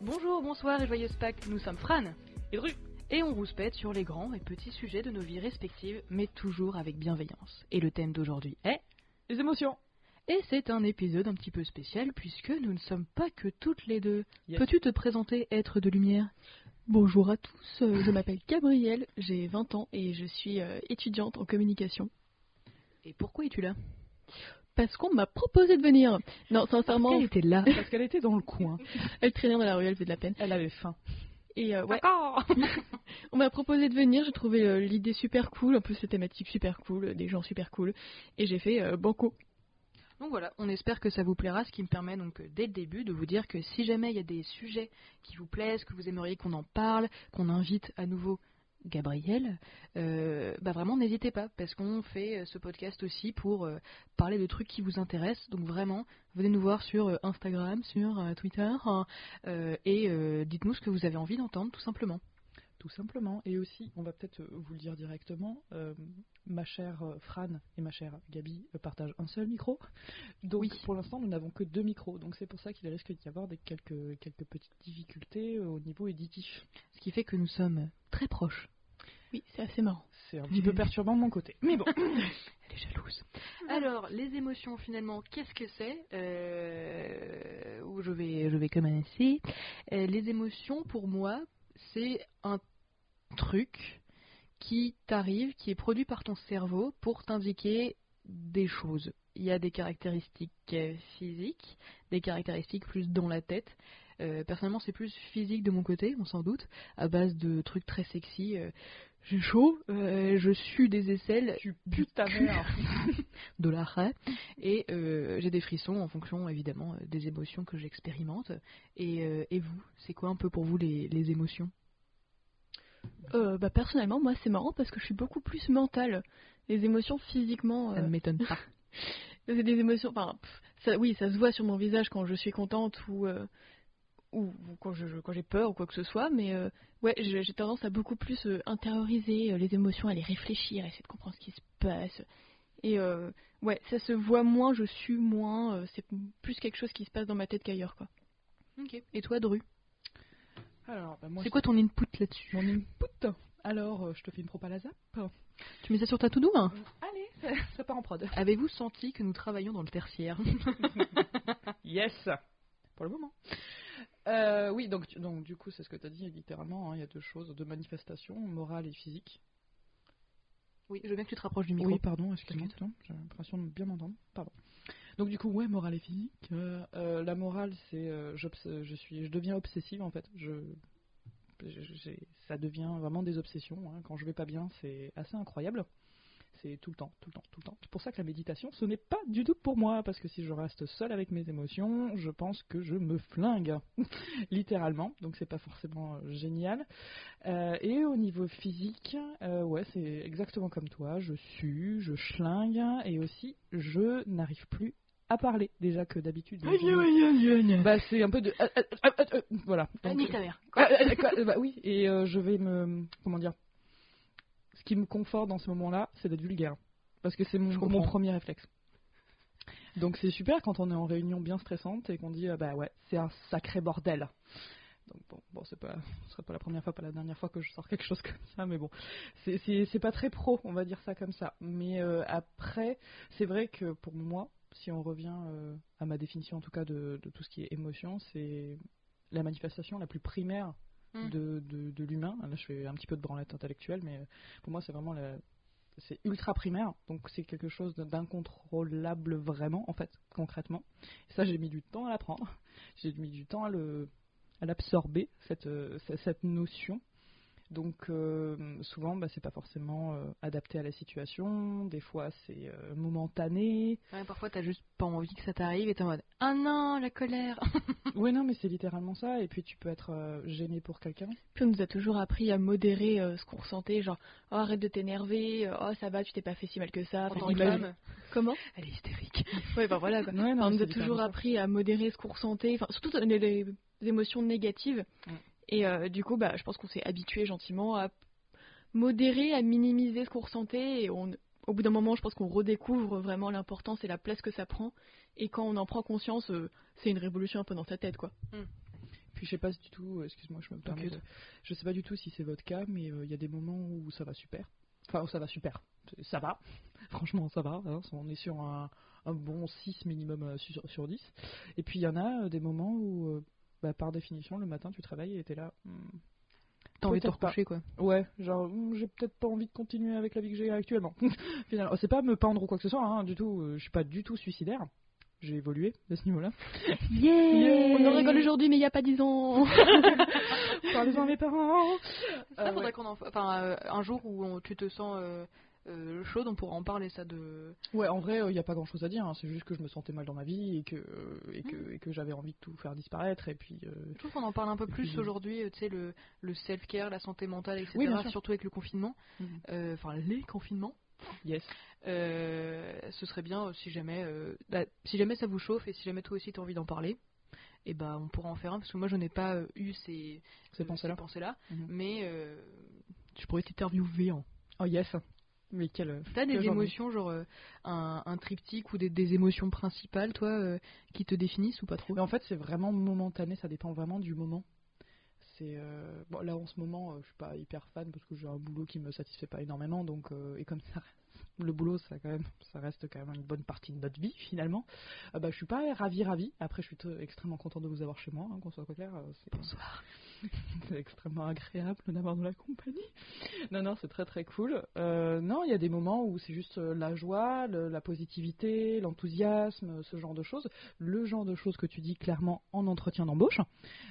Bonjour, bonsoir et joyeuse Pâques, nous sommes Fran et Dru. Et on rouspète sur les grands et petits sujets de nos vies respectives, mais toujours avec bienveillance. Et le thème d'aujourd'hui est les émotions. Et c'est un épisode un petit peu spécial puisque nous ne sommes pas que toutes les deux. Yes. Peux-tu te présenter, être de lumière? Bonjour à tous, je m'appelle Gabrielle, j'ai 20 ans et je suis étudiante en communication. Et pourquoi es-tu là? Parce qu'on m'a proposé de venir. Non, sincèrement, Parce qu'elle était là. Parce qu'elle était dans le coin. elle traînait dans la rue, elle faisait de la peine. Elle avait faim. Et ouais, D'accord. on m'a proposé de venir, j'ai trouvé l'idée super cool, en plus la thématique super cool, des gens super cool, et j'ai fait banco. Donc voilà, on espère que ça vous plaira, ce qui me permet donc dès le début de vous dire que si jamais il y a des sujets qui vous plaisent, que vous aimeriez qu'on en parle, qu'on invite à nouveau Gabrielle, vraiment n'hésitez pas, parce qu'on fait ce podcast aussi pour parler de trucs qui vous intéressent. Donc vraiment, venez nous voir sur Instagram, sur Twitter, et dites-nous ce que vous avez envie d'entendre, tout simplement. Tout simplement. Et aussi, on va peut-être vous le dire directement, ma chère Fran et ma chère Gabi partagent un seul micro. Donc Oui. pour l'instant, nous n'avons que 2 micros. Donc c'est pour ça qu'il risque d'y avoir quelques petites difficultés au niveau éditif. Ce qui fait que nous sommes très proches. Oui, c'est assez marrant. C'est un petit peu perturbant de mon côté. Mais bon. Elle est jalouse. Alors, les émotions, finalement, qu'est-ce que c'est je vais commencer. Les émotions, pour moi, c'est un truc qui t'arrive, qui est produit par ton cerveau pour t'indiquer des choses. Il y a des caractéristiques physiques, des caractéristiques plus dans la tête. Personnellement, c'est plus physique de mon côté, on s'en doute, à base de trucs très sexy. J'ai chaud, je sue des aisselles, Tu putes ta mère. de l'arrêt, et j'ai des frissons en fonction évidemment des émotions que j'expérimente. Et vous, c'est quoi un peu pour vous les émotions? Personnellement, moi c'est marrant parce que je suis beaucoup plus mentale. Les émotions physiquement... Ça ne m'étonne pas. c'est des émotions... oui, ça se voit sur mon visage quand je suis contente ou quand j'ai peur ou quoi que ce soit, mais ouais, j'ai tendance à beaucoup plus intérioriser les émotions, à les réfléchir, à essayer de comprendre ce qui se passe. Et ouais, ça se voit moins, je sue moins, c'est plus quelque chose qui se passe dans ma tête qu'ailleurs, quoi. Ok. Et toi, Dru, Alors, moi, c'est quoi ton input là-dessus? mon input? Alors, je te fais une propale à zap. Tu mets ça sur ta to-do, hein? Allez, ça part en prod. Avez-vous senti que nous travaillons dans le tertiaire? Yes. Pour le moment. Oui, donc du coup, c'est ce que tu as dit littéralement. Il y a 2 choses, 2 manifestations, morale et physique. Oui, je veux bien que tu te rapproches du micro. Oui, pardon, excuse-moi. J'ai l'impression de bien m'entendre. Pardon. Donc du coup, ouais, morale et physique. La morale, c'est je deviens obsessive en fait. Ça devient vraiment des obsessions. Hein. Quand je vais pas bien, c'est assez incroyable. C'est tout le temps. C'est pour ça que la méditation, ce n'est pas du tout pour moi, parce que si je reste seule avec mes émotions, je pense que je me flingue, littéralement, donc c'est pas forcément génial. Et au niveau physique, ouais, c'est exactement comme toi, je sue, je schlingue, et aussi, je n'arrive plus à parler, déjà que d'habitude... Bah, c'est un peu de... voilà. Donc, Nique ta mère. bah oui, et je vais me... Comment dire? Ce qui me conforte dans ce moment-là, c'est d'être vulgaire. Parce que c'est mon premier réflexe. Donc c'est super quand on est en réunion bien stressante et qu'on dit bah ouais, c'est un sacré bordel. Donc bon ce serait pas la première fois, pas la dernière fois que je sors quelque chose comme ça, mais bon, c'est pas très pro, on va dire ça comme ça. Mais après, c'est vrai que pour moi, si on revient à ma définition en tout cas de tout ce qui est émotion, c'est la manifestation la plus primaire de l'humain. Là je fais un petit peu de branlette intellectuelle, mais pour moi c'est vraiment c'est ultra primaire, donc c'est quelque chose d'incontrôlable vraiment en fait, concrètement. Et ça j'ai mis du temps à l'apprendre, j'ai mis du temps à l'absorber, cette notion. Donc souvent c'est pas forcément adapté à la situation, des fois c'est momentané. Ouais, parfois t'as juste pas envie que ça t'arrive et t'es en mode ah non, la colère. Oui non mais c'est littéralement ça, et puis tu peux être gêné pour quelqu'un. Puis on nous a toujours appris à modérer ce qu'on ressentait, genre oh, arrête de t'énerver, oh ça va, tu t'es pas fait si mal que ça. En tant Enfin, que femme. Comment? Elle est hystérique. Ouais, bah voilà quoi. Ouais, non, On nous c'est a toujours littéralement ça. appris à modérer ce qu'on ressentait, enfin surtout les émotions négatives. Et du coup, je pense qu'on s'est habitué gentiment à modérer, à minimiser ce qu'on ressentait. Et au bout d'un moment, je pense qu'on redécouvre vraiment l'importance et la place que ça prend. Et quand on en prend conscience, c'est une révolution un peu dans sa tête, quoi. Puis je sais pas du tout, excuse-moi, je me permets. Je sais pas du tout si c'est votre cas, mais il y a des moments où ça va super. Enfin, ça va super. Ça va. Franchement, ça va. Hein. On est sur un bon 6 minimum sur 10. Et puis il y en a des moments où, par définition, le matin tu travailles et t'es là. T'as envie de te recoucher, quoi. Ouais, genre, j'ai peut-être pas envie de continuer avec la vie que j'ai actuellement. Finalement, c'est pas me pendre ou quoi que ce soit, hein, du tout. Je suis pas du tout suicidaire. J'ai évolué de ce niveau-là. Yeah, on en rigole aujourd'hui, mais il y a pas 10 ans. Parlez-en à mes parents. Ça, faudrait qu'on un jour où tu te sens chaude, on pourra en parler, ça de. Ouais, en vrai, il n'y a pas grand-chose à dire. Hein. C'est juste que je me sentais mal dans ma vie et que j'avais envie de tout faire disparaître. Et puis. Je trouve qu'on en parle un peu plus aujourd'hui. Tu sais, le self-care, la santé mentale, etc. Oui, surtout avec le confinement. Enfin, les confinements. Yes. Ce serait bien si jamais ça vous chauffe et si jamais toi aussi tu as envie d'en parler, et on pourra en faire un parce que moi je n'ai pas eu ces pensées-là, mais je pourrais t'interviewer. Oh yes. Mais t'as des émotions, genre un triptyque ou des émotions principales, toi, qui te définissent ou pas trop? Mais en fait, c'est vraiment momentané, ça dépend vraiment du moment. C'est bon, là en ce moment, je suis pas hyper fan parce que j'ai un boulot qui me satisfait pas énormément, donc et comme ça, le boulot, ça reste quand même une bonne partie de notre vie finalement. Je suis pas ravie. Après, je suis extrêmement content de vous avoir chez moi, hein, qu'on soit clair. Bonsoir. C'est extrêmement agréable d'avoir de la compagnie. Non, c'est très très cool. Non, il y a des moments où c'est juste la joie, la positivité, l'enthousiasme, ce genre de choses. Le genre de choses que tu dis clairement en entretien d'embauche.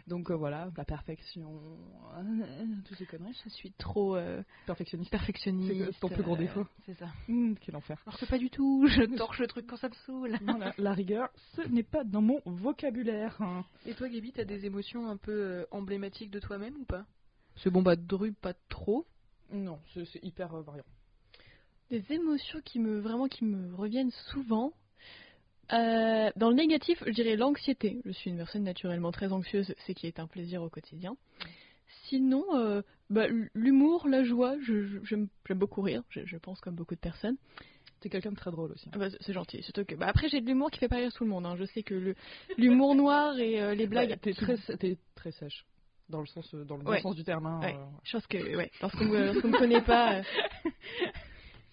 Donc voilà, la perfection, toutes ces conneries. Je suis trop perfectionniste. C'est ton plus gros défaut. C'est ça. Quel enfer. Alors que pas du tout, je torche le truc quand ça me saoule. Non, la rigueur, ce n'est pas dans mon vocabulaire. Et toi, Gaby, t'as des émotions un peu emblématiques de toi-même ou pas? C'est Dru, pas trop. Non, c'est hyper variant. Des émotions qui me reviennent souvent. Dans le négatif, je dirais l'anxiété. Je suis une personne naturellement très anxieuse, ce qui est un plaisir au quotidien. Sinon, l'humour, la joie, j'aime beaucoup rire, je pense comme beaucoup de personnes. T'es quelqu'un de très drôle aussi. C'est gentil. Surtout que, après, j'ai de l'humour qui fait pas rire tout le monde. Hein. Je sais que l'humour noir et les blagues. T'es très sèche. Dans le sens du terme. Hein, ouais. Chose que, lorsqu'on me connaît pas,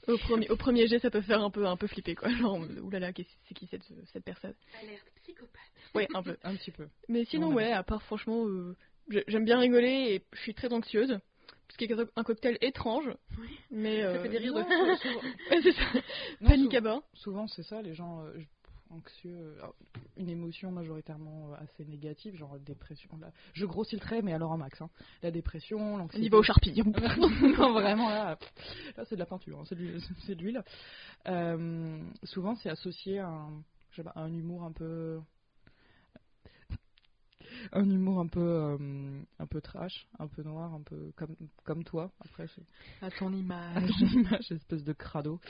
au premier jet, ça peut faire un peu flipper, quoi. Genre, oulala, c'est qui cette personne? Alerte psychopathe. Ouais, un peu. Un petit peu. Mais sinon, à part, franchement, j'aime bien rigoler et je suis très anxieuse. Ce qui est un cocktail étrange. Oui. Mais. Ça fait des rires de. Ouais, c'est ça. Panique à bord. Souvent, c'est ça, les gens. Anxieux, une émotion majoritairement assez négative, genre dépression. Là. Je grossis le trait, mais alors en max. Hein. La dépression, l'anxiété. Il va au Sharpie. Non, vraiment, là c'est de la peinture, hein, c'est de l'huile. Souvent, c'est associé à un humour un peu. Un humour un peu trash, un peu noir, un peu comme toi. Après, à ton image, espèce de crado.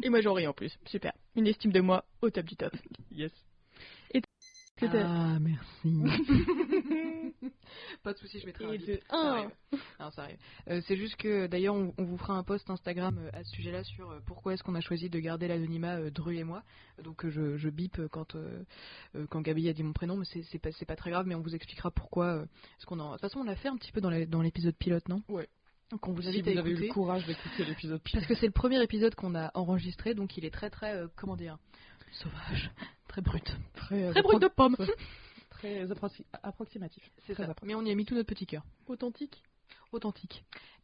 Et moi j'en ris en plus, super. Une estime de moi au top du top. Yes. Et merci. Pas de soucis, je mettrai un bip. Ça arrive. C'est juste que d'ailleurs on vous fera un post Instagram à ce sujet-là sur pourquoi est-ce qu'on a choisi de garder l'anonymat Dru et moi. Donc je bip quand Gaby a dit mon prénom, mais c'est pas très grave, mais on vous expliquera pourquoi. De toute façon on l'a fait un petit peu dans l'épisode pilote, non? Ouais. Donc on vous invite à écouter. Si vous avez eu le courage d'écouter l'épisode pilote. Parce que c'est le premier épisode qu'on a enregistré, donc il est très très sauvage, très brut, très brut de pomme. Très approximatif. C'est ça. Mais on y a mis tout notre petit cœur. Authentique.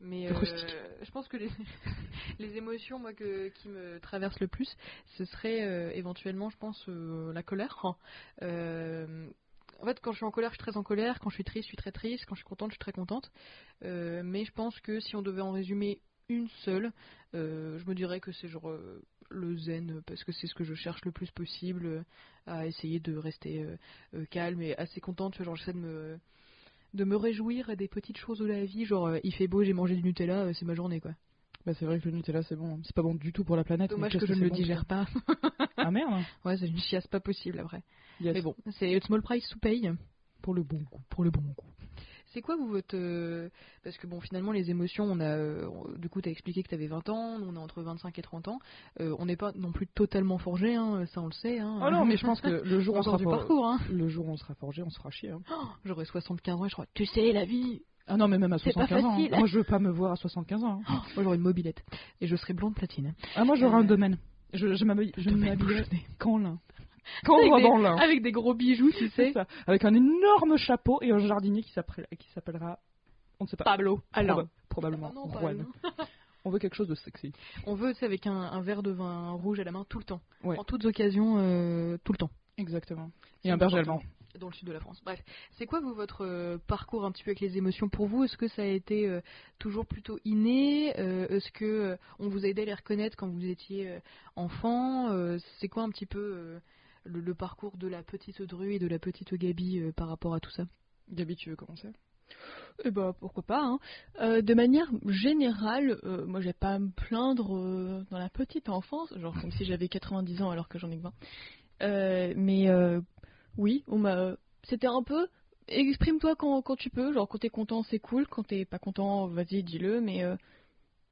Mais je pense que les émotions moi qui me traversent le plus, ce serait éventuellement, je pense, la colère. En fait, quand je suis en colère, je suis très en colère. Quand je suis triste, je suis très triste. Quand je suis contente, je suis très contente. Mais je pense que si on devait en résumer une seule, je me dirais que c'est genre le zen, parce que c'est ce que je cherche le plus possible, à essayer de rester calme et assez contente. Genre, j'essaie de me réjouir des petites choses de la vie. Genre, il fait beau, j'ai mangé du Nutella, c'est ma journée, quoi. Bah c'est vrai que le Nutella c'est bon, c'est pas bon du tout pour la planète. Dommage que je ne le digère pas. Ah merde. Ouais, c'est une chiasse pas possible après. Yes. Mais bon, c'est small price sous paye. Pour le bon goût. Pour le bon goût. C'est quoi vous votre... Parce que bon, finalement, les émotions, du coup, t'as expliqué que t'avais 20 ans, nous, on est entre 25 et 30 ans. On n'est pas non plus totalement forgé, hein, ça on le sait. Hein. Oh non, mais je pense que le jour où on sera du parcours, hein. Le jour où on sera forgé, on se fera chier. Hein. Oh, j'aurai 75 ans et je crois, tu sais, la vie... Ah non, mais même à C'est 75 pas ans. facile. Hein. Moi, je veux pas me voir à 75 ans. Hein. Oh, moi, j'aurai une mobilette. Et je serai blonde platine. Ah, moi, j'aurai un domaine. Je m'habillerai quand lin. Quand on va dans lin. Avec des gros bijoux, tu sais. Ça. Avec un énorme chapeau et un jardinier qui s'appellera... On ne sait pas. Pablo. Alors. Probablement. Ah non, Juan. On veut quelque chose de sexy. On veut, tu sais, avec un verre de vin rouge à la main tout le temps. Ouais. En toutes occasions, tout le temps. Exactement. Et un berger allemand. Dans le sud de la France. Bref, c'est quoi votre parcours un petit peu avec les émotions pour vous? Est-ce que ça a été toujours plutôt inné? Est-ce que on vous a aidé à les reconnaître quand vous étiez enfant? C'est quoi un petit peu le parcours de la petite Dru et de la petite Gabi par rapport à tout ça? Gabi, tu veux commencer? Eh ben, pourquoi pas. Hein. De manière générale, moi, j'ai pas à me plaindre dans la petite enfance, genre comme si j'avais 90 ans alors que j'en ai que 20. Mais oui, c'était un peu. Exprime-toi quand tu peux, genre quand t'es content, c'est cool. Quand t'es pas content, vas-y, dis-le. Mais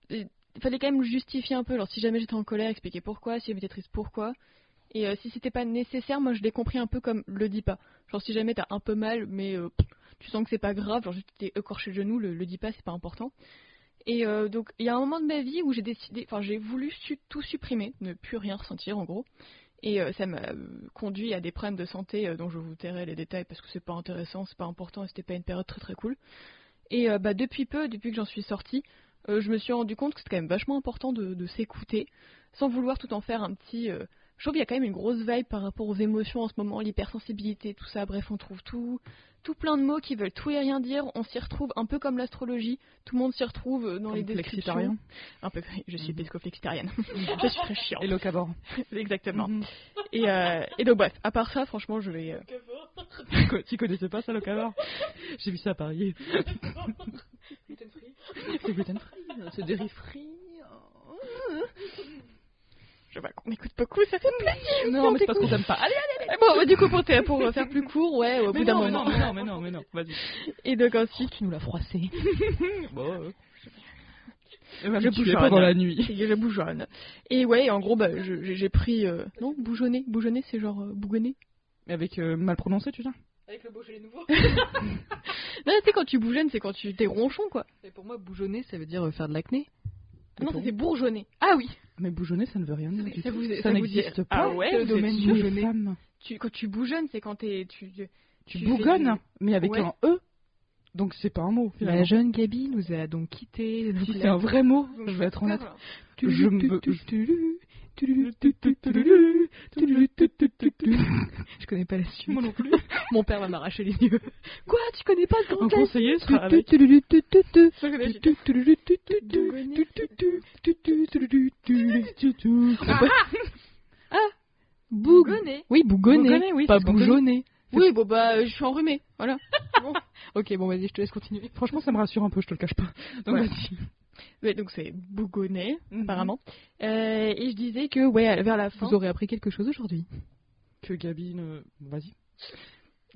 il fallait quand même justifier un peu. Genre, si jamais j'étais en colère, expliquer pourquoi. Si j'étais triste, pourquoi. Et si c'était pas nécessaire, moi, je l'ai compris un peu comme le dis pas. Genre, si jamais t'as un peu mal, mais tu sens que c'est pas grave, genre juste t'es écorché le genou, le dis pas, c'est pas important. Et donc il y a un moment de ma vie où j'ai voulu tout supprimer, ne plus rien ressentir en gros. Et ça m'a conduit à des problèmes de santé dont je vous tairai les détails parce que c'est pas intéressant, c'est pas important et c'était pas une période très très cool. Et depuis que j'en suis sortie, je me suis rendu compte que c'est quand même vachement important de s'écouter sans vouloir tout en faire un petit... Je trouve qu'il y a quand même une grosse vibe par rapport aux émotions en ce moment, l'hypersensibilité, tout ça, bref, on trouve tout plein de mots qui veulent tout et rien dire, on s'y retrouve un peu comme l'astrologie, tout le monde s'y retrouve dans les descriptions. Un peu, je suis pesco-flexitarienne, je suis très chiante. Et locavore. Exactement. Et donc bref, à part ça, franchement, je vais... Tu connaissais pas ça, locavore? J'ai vu ça à Paris. C'est gluten free, c'est dairy free. Je vois qu'on écoute beaucoup, ça fait plaisir. Non, mais c'est parce qu'on t'aime pas. Allez. Bon, du coup, pour faire plus court, ouais, au bout d'un moment. Mais non, vas-y. Et donc ensuite, tu nous l'as froissé. Bon, je bougeonne pendant la nuit. Je bougeonne. Et ouais, en gros, j'ai pris... Non, bougeonner. Bougeonner, c'est genre bougonner. Mais avec mal prononcé, tu dis? Avec le Beaujolais nouveau. Non, tu sais, quand tu bougeonnes, c'est quand tu t'es ronchon, quoi. Et pour moi, bougeonner, ça veut dire faire de l'acné. Non, ça c'est bourgeonner. Ah oui. Mais bougeonner, ça ne veut rien dire du tout. Ça n'existe pas. Ah ouais, le domaine bougeonner. Quand tu bougeonnes, c'est quand tu bougonnes, mais avec un E. Donc c'est pas un mot. Finalement. La jeune Gabi nous a donc quitté. Si c'est un vrai mot, je vais être honnête. Je connais pas la suite. Moi non plus. Mon père va m'arracher les yeux. Quoi, tu connais pas ce grand Un conseiller sera avec. Bougonner. Oui, bougonner. Oui, pas bougeonner. Oui, bon bah je suis enrhumée. Voilà. Bon. Ok, bon vas-y, je te laisse continuer. Franchement, ça me rassure un peu, je te le cache pas. Donc vas-y. Ouais, donc c'est bougonner, apparemment. Et je disais que, ouais, vers la fin... Vous aurez appris quelque chose aujourd'hui. Que Gabi ne... Vas-y.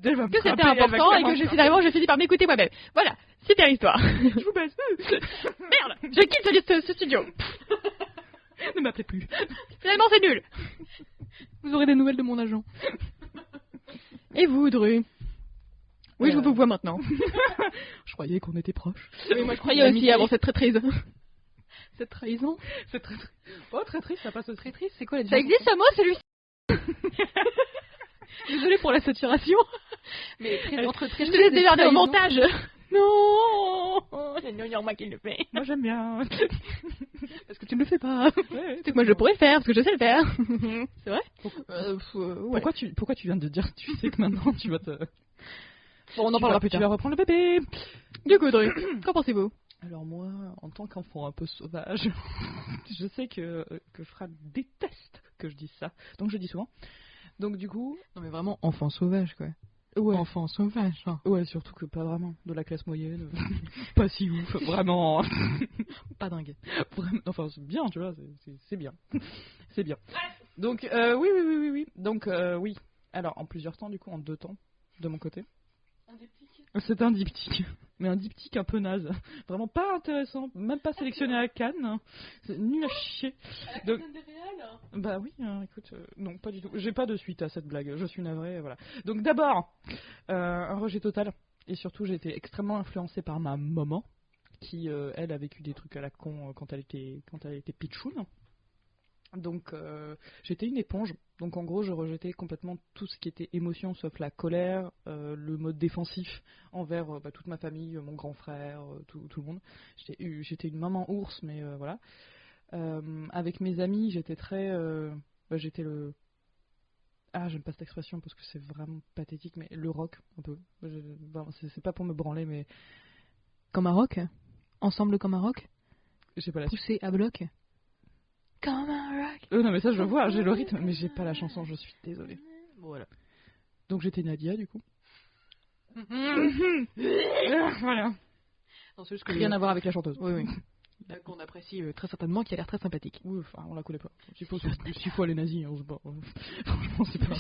Que c'était important et que finalement je finis par m'écouter moi-même. Voilà, super histoire. Je vous baisse. Merde, je quitte ce studio. Ne m'appelez plus. Finalement c'est nul. Vous aurez des nouvelles de mon agent. Et vous, Dru? Oui, je vous vois maintenant. Je croyais qu'on était proches. Oui, moi je croyais aussi avant cette traîtrise. Cette trahison? C'est très triste. Oh, très triste, ça passe très triste. C'est quoi la différence? Ça existe, moi, celui-ci. Désolée pour la saturation. Mais entre je te laisse démerder au montage. Non. C'est moi qui le fait. Moi j'aime bien. Parce que tu ne le fais pas. Ouais, c'est que moi je pourrais le faire, parce que je sais le faire. C'est vrai? Ouais. Pourquoi tu viens de dire tu sais que maintenant tu vas te... Bon, on en parlera plus tard. Tu vas reprendre le bébé. Du coup, Dru, qu'en pensez-vous? Alors moi, en tant qu'enfant un peu sauvage, je sais que Fran déteste que je dise ça. Donc je dis souvent. Donc du coup... Non mais vraiment enfant sauvage quoi. Ouais. Enfant sauvage. Hein. Ouais, surtout que pas vraiment. De la classe moyenne. Pas si ouf, vraiment. Pas dingue. Vraiment, enfin, c'est bien, tu vois, c'est bien. C'est bien. Donc, oui. Donc, oui. Alors, en plusieurs temps, du coup, en 2 temps, de mon côté. Un diptyque. C'est un diptyque. mais un diptyque un peu naze. Vraiment pas intéressant, même pas sélectionné à Cannes. C'est nul à chier. Donc, bah oui, écoute, non, pas du tout. J'ai pas de suite à cette blague, je suis navrée, voilà. Donc d'abord, un rejet total. Et surtout, j'ai été extrêmement influencée par ma maman, qui, elle, a vécu des trucs à la con quand elle était pitchoune. Donc j'étais une éponge, donc en gros je rejetais complètement tout ce qui était émotion sauf la colère, le mode défensif envers toute ma famille, mon grand frère, tout le monde. J'étais une maman ours, mais voilà. Avec mes amis j'étais très... j'étais le... Ah, j'aime pas cette expression parce que c'est vraiment pathétique, mais le rock un peu. C'est pas pour me branler, mais... Comme un rock. Ensemble comme un rock. J'ai pas la Poussé à bloc. Comme un rock. Non mais ça je vois, j'ai le rythme, mais j'ai pas la chanson, je suis désolée. Voilà. Donc j'étais Nadia du coup. Voilà. Non, c'est juste que Rien à voir avec la chanteuse. Oui, oui. Là, qu'on apprécie très certainement, qui a l'air très sympathique. Oui, enfin on la connaît pas. S'il faut les nazis, on se bat. Franchement c'est pas...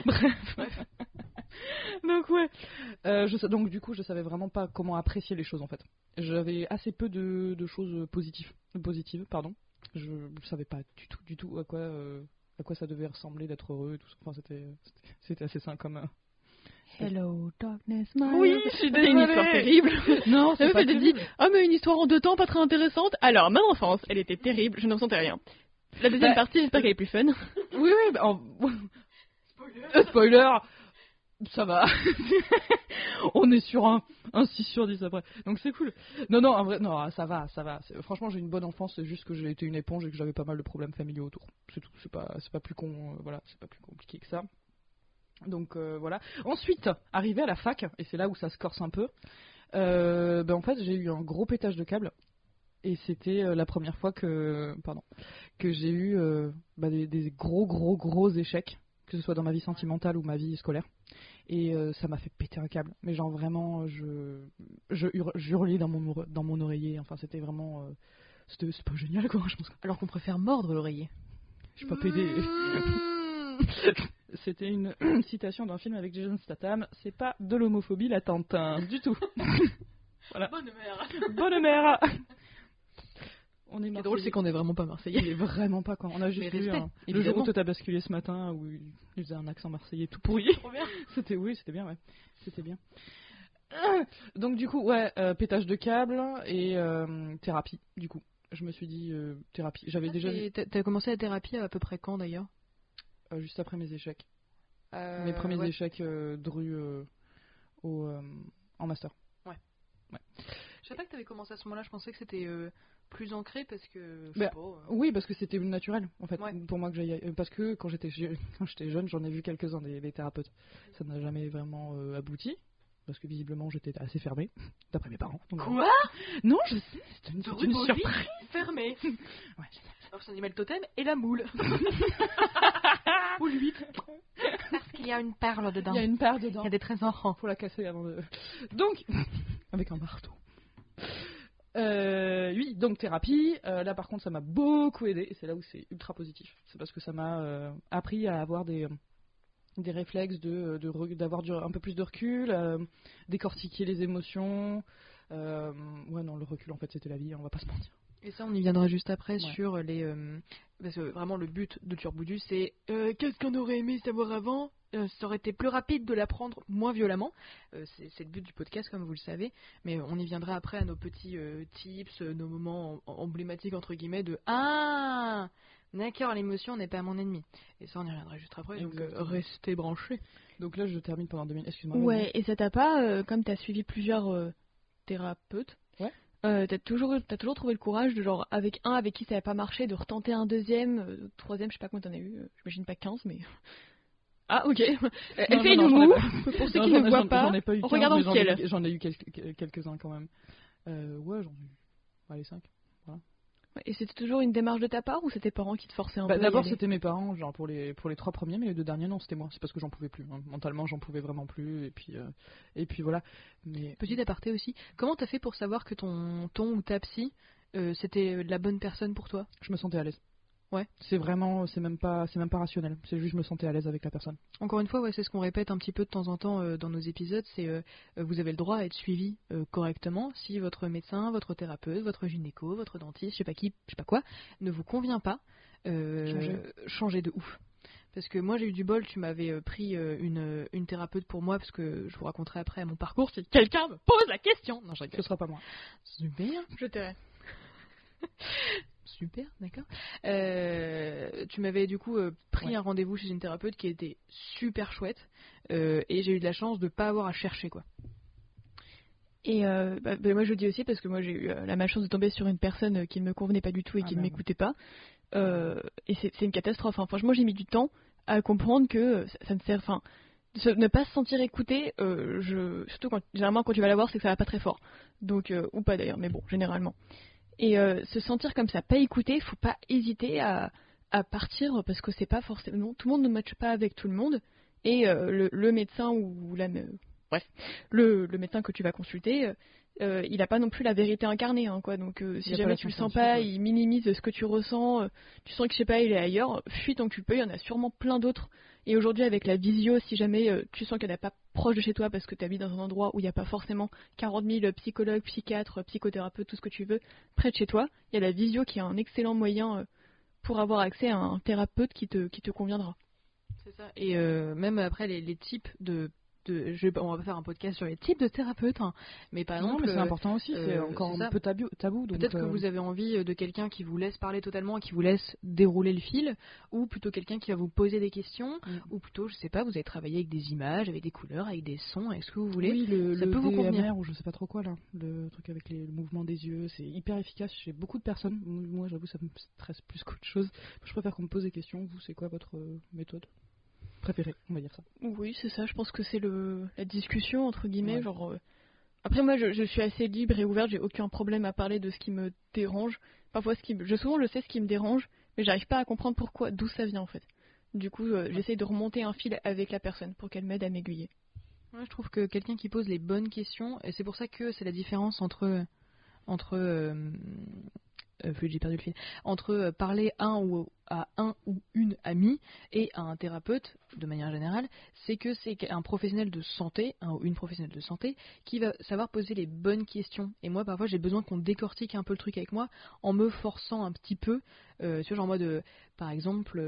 Bref. Donc ouais, donc du coup je savais vraiment pas comment apprécier les choses en fait. J'avais assez peu de choses positives, pardon. Je savais pas du tout à quoi ça devait ressembler d'être heureux et tout ça. Enfin c'était assez sain comme... Hello darkness, my Oui, je suis désolée. C'est une histoire terrible. Non, c'est pas dit, mais une histoire en 2 temps, pas très intéressante. Alors, ma enfance, elle était terrible, je n'en sentais rien. La deuxième partie, j'espère qu'elle est plus fun. Oui, spoiler, ça va. On est sur un 6 sur 10 après. Donc c'est cool. Non, en vrai, non, ça va. Franchement, j'ai une bonne enfance, c'est juste que j'ai été une éponge et que j'avais pas mal de problèmes familiaux autour. C'est tout, c'est pas plus voilà, c'est pas plus compliqué que ça. Donc voilà. Ensuite, arrivé à la fac, et c'est là où ça se corse un peu, en fait, j'ai eu un gros pétage de câble. Et c'était la première fois que j'ai eu des gros échecs, que ce soit dans ma vie sentimentale ou ma vie scolaire. Et ça m'a fait péter un câble. Mais genre vraiment, je hurlais dans mon oreiller. Enfin, c'était vraiment... c'était pas génial, quoi. Je pense. Alors qu'on préfère mordre l'oreiller. Je suis pas pédé. C'était une citation d'un film avec Jason Statham. C'est pas de l'homophobie latente, du tout. Voilà. Bonne mère. On est Ce qui est drôle, c'est qu'on est vraiment pas marseillais. Il est vraiment pas quand on a juste vu le jour où t'as basculé ce matin où il faisait un accent marseillais tout pourri. C'était bien, ouais. C'était bien. Donc du coup, ouais, pétage de câble et thérapie. Du coup, je me suis dit thérapie. J'avais déjà. T'as commencé la thérapie à peu près quand d'ailleurs? Juste après mes échecs. Mes premiers échecs Dru en master. Ouais. Je savais pas que t'avais commencé à ce moment-là. Je pensais que c'était plus ancré parce que. Oui, parce que c'était naturel en fait. Ouais. Pour moi que j'aille. Parce que quand j'étais jeune, j'en ai vu quelques-uns des thérapeutes. Ça n'a jamais vraiment abouti. Parce que visiblement j'étais assez fermée, d'après mes parents. Donc, quoi non, je sais, c'est une surprise. Fermée. Ouais. Alors son animal totem et la moule. Ou l'huître. Parce qu'il y a une perle dedans. Il y a une perle dedans. Il y a des trésors. Faut la casser avant de... Donc, avec un marteau. Oui, donc thérapie. Là par contre ça m'a beaucoup aidé. Et c'est là où c'est ultra positif. C'est parce que ça m'a appris à avoir des réflexes d'avoir un peu plus de recul, décortiquer les émotions. Ouais, non, le recul, en fait, c'était la vie, on va pas se mentir. Et ça, on y viendra juste après sur les... parce que vraiment, le but de Turboudu, c'est qu'est-ce qu'on aurait aimé savoir avant. Ça aurait été plus rapide de l'apprendre moins violemment. C'est le but du podcast, comme vous le savez. Mais on y viendra après à nos petits tips, nos moments emblématiques, entre guillemets, de « Ah !» D'accord, l'émotion n'est pas mon ennemi. Et ça, on y reviendra juste après, donc restez branchés. Donc là, je termine pendant 2 minutes. Excuse-moi. Ouais, et ça t'a pas, comme t'as suivi plusieurs thérapeutes, ouais. T'as toujours trouvé le courage de genre, avec un avec qui ça n'avait pas marché, de retenter un deuxième, troisième, je sais pas combien t'en as eu, j'imagine pas 15, mais... Ah, ok. Elle fait une moue, pour ceux qui ne voient pas, en regardant le ciel. J'en ai eu quelques-uns quand même. Ouais, j'en ai eu... Allez, 5. Voilà. Et c'était toujours une démarche de ta part ou c'était tes parents qui te forçaient un peu? D'abord c'était mes parents, genre pour les 3 premiers, mais les 2 derniers non, c'était moi. C'est parce que j'en pouvais plus. Hein. Mentalement j'en pouvais vraiment plus et puis voilà. Mais petit aparté aussi, comment t'as fait pour savoir que ton ou ta psy c'était la bonne personne pour toi? Je me sentais à l'aise. Ouais. C'est même pas rationnel. C'est juste je me sentais à l'aise avec la personne. Encore une fois, ouais, c'est ce qu'on répète un petit peu de temps en temps dans nos épisodes, c'est vous avez le droit à être suivi correctement si votre médecin, votre thérapeute, votre gynéco, votre dentiste, je sais pas qui, je sais pas quoi, ne vous convient pas. Changez de ouf. Parce que moi j'ai eu du bol, tu m'avais pris une thérapeute pour moi, parce que je vous raconterai après mon parcours si quelqu'un me pose la question. Non, Ce sera pas moi. Super. Je tairai. Super, d'accord. Tu m'avais du coup pris un rendez-vous chez une thérapeute qui était super chouette, et j'ai eu de la chance de pas avoir à chercher, quoi. Et moi je le dis aussi parce que moi j'ai eu la malchance de tomber sur une personne qui ne me convenait pas du tout et qui ne m'écoutait pas. Et c'est une catastrophe. Hein. Franchement, j'ai mis du temps à comprendre que ça ne sert. Enfin, ne pas se sentir écouté, surtout généralement quand tu vas la voir, c'est que ça va pas très fort. Donc, ou pas d'ailleurs, mais bon, généralement. Et se sentir comme ça, pas écouté, faut pas hésiter à partir parce que c'est pas forcément. Tout le monde ne matche pas avec tout le monde. Et le médecin ou le médecin que tu vas consulter. Il n'a pas non plus la vérité incarnée, hein, quoi. Donc si jamais tu le sens pas, il minimise ce que tu ressens, tu sens que je sais pas, il est ailleurs, fuis tant que tu peux, il y en a sûrement plein d'autres. Et aujourd'hui avec la visio, si jamais tu sens qu'il n'y en a pas proche de chez toi parce que tu habites dans un endroit où il n'y a pas forcément 40 000 psychologues, psychiatres, psychothérapeutes, tout ce que tu veux, près de chez toi, il y a la visio qui est un excellent moyen pour avoir accès à un thérapeute qui te conviendra. C'est ça. Et même après les types on va pas faire un podcast sur les types de thérapeutes, hein, mais par exemple, mais c'est important aussi, c'est encore un peu tabou. Donc peut-être que vous avez envie de quelqu'un qui vous laisse parler totalement et qui vous laisse dérouler le fil, ou plutôt quelqu'un qui va vous poser des questions, ou plutôt, je sais pas, vous allez travailler avec des images, avec des couleurs, avec des sons, avec ce que vous voulez. Oui, ça peut vous convenir. Ou je sais pas trop quoi là, le truc avec le mouvement des yeux, c'est hyper efficace chez beaucoup de personnes. Moi, j'avoue, ça me stresse plus qu'autre chose. Je préfère qu'on me pose des questions. Vous, c'est quoi votre méthode préféré, on va dire ça. Oui, c'est ça, je pense que c'est la discussion, entre guillemets, genre... Après, moi, je suis assez libre et ouverte, j'ai aucun problème à parler de ce qui me dérange. Parfois, souvent, je sais ce qui me dérange, mais j'arrive pas à comprendre d'où ça vient, en fait. Du coup, j'essaie de remonter un fil avec la personne pour qu'elle m'aide à m'aiguiller. Ouais, je trouve que quelqu'un qui pose les bonnes questions, et c'est pour ça que c'est la différence entre j'ai perdu le fil. Entre parler à un ou une amie et à un thérapeute, de manière générale, c'est que c'est un professionnel de santé, un ou une professionnelle de santé, qui va savoir poser les bonnes questions. Et moi, parfois, j'ai besoin qu'on décortique un peu le truc avec moi, en me forçant un petit peu, tu vois, genre en mode, par exemple,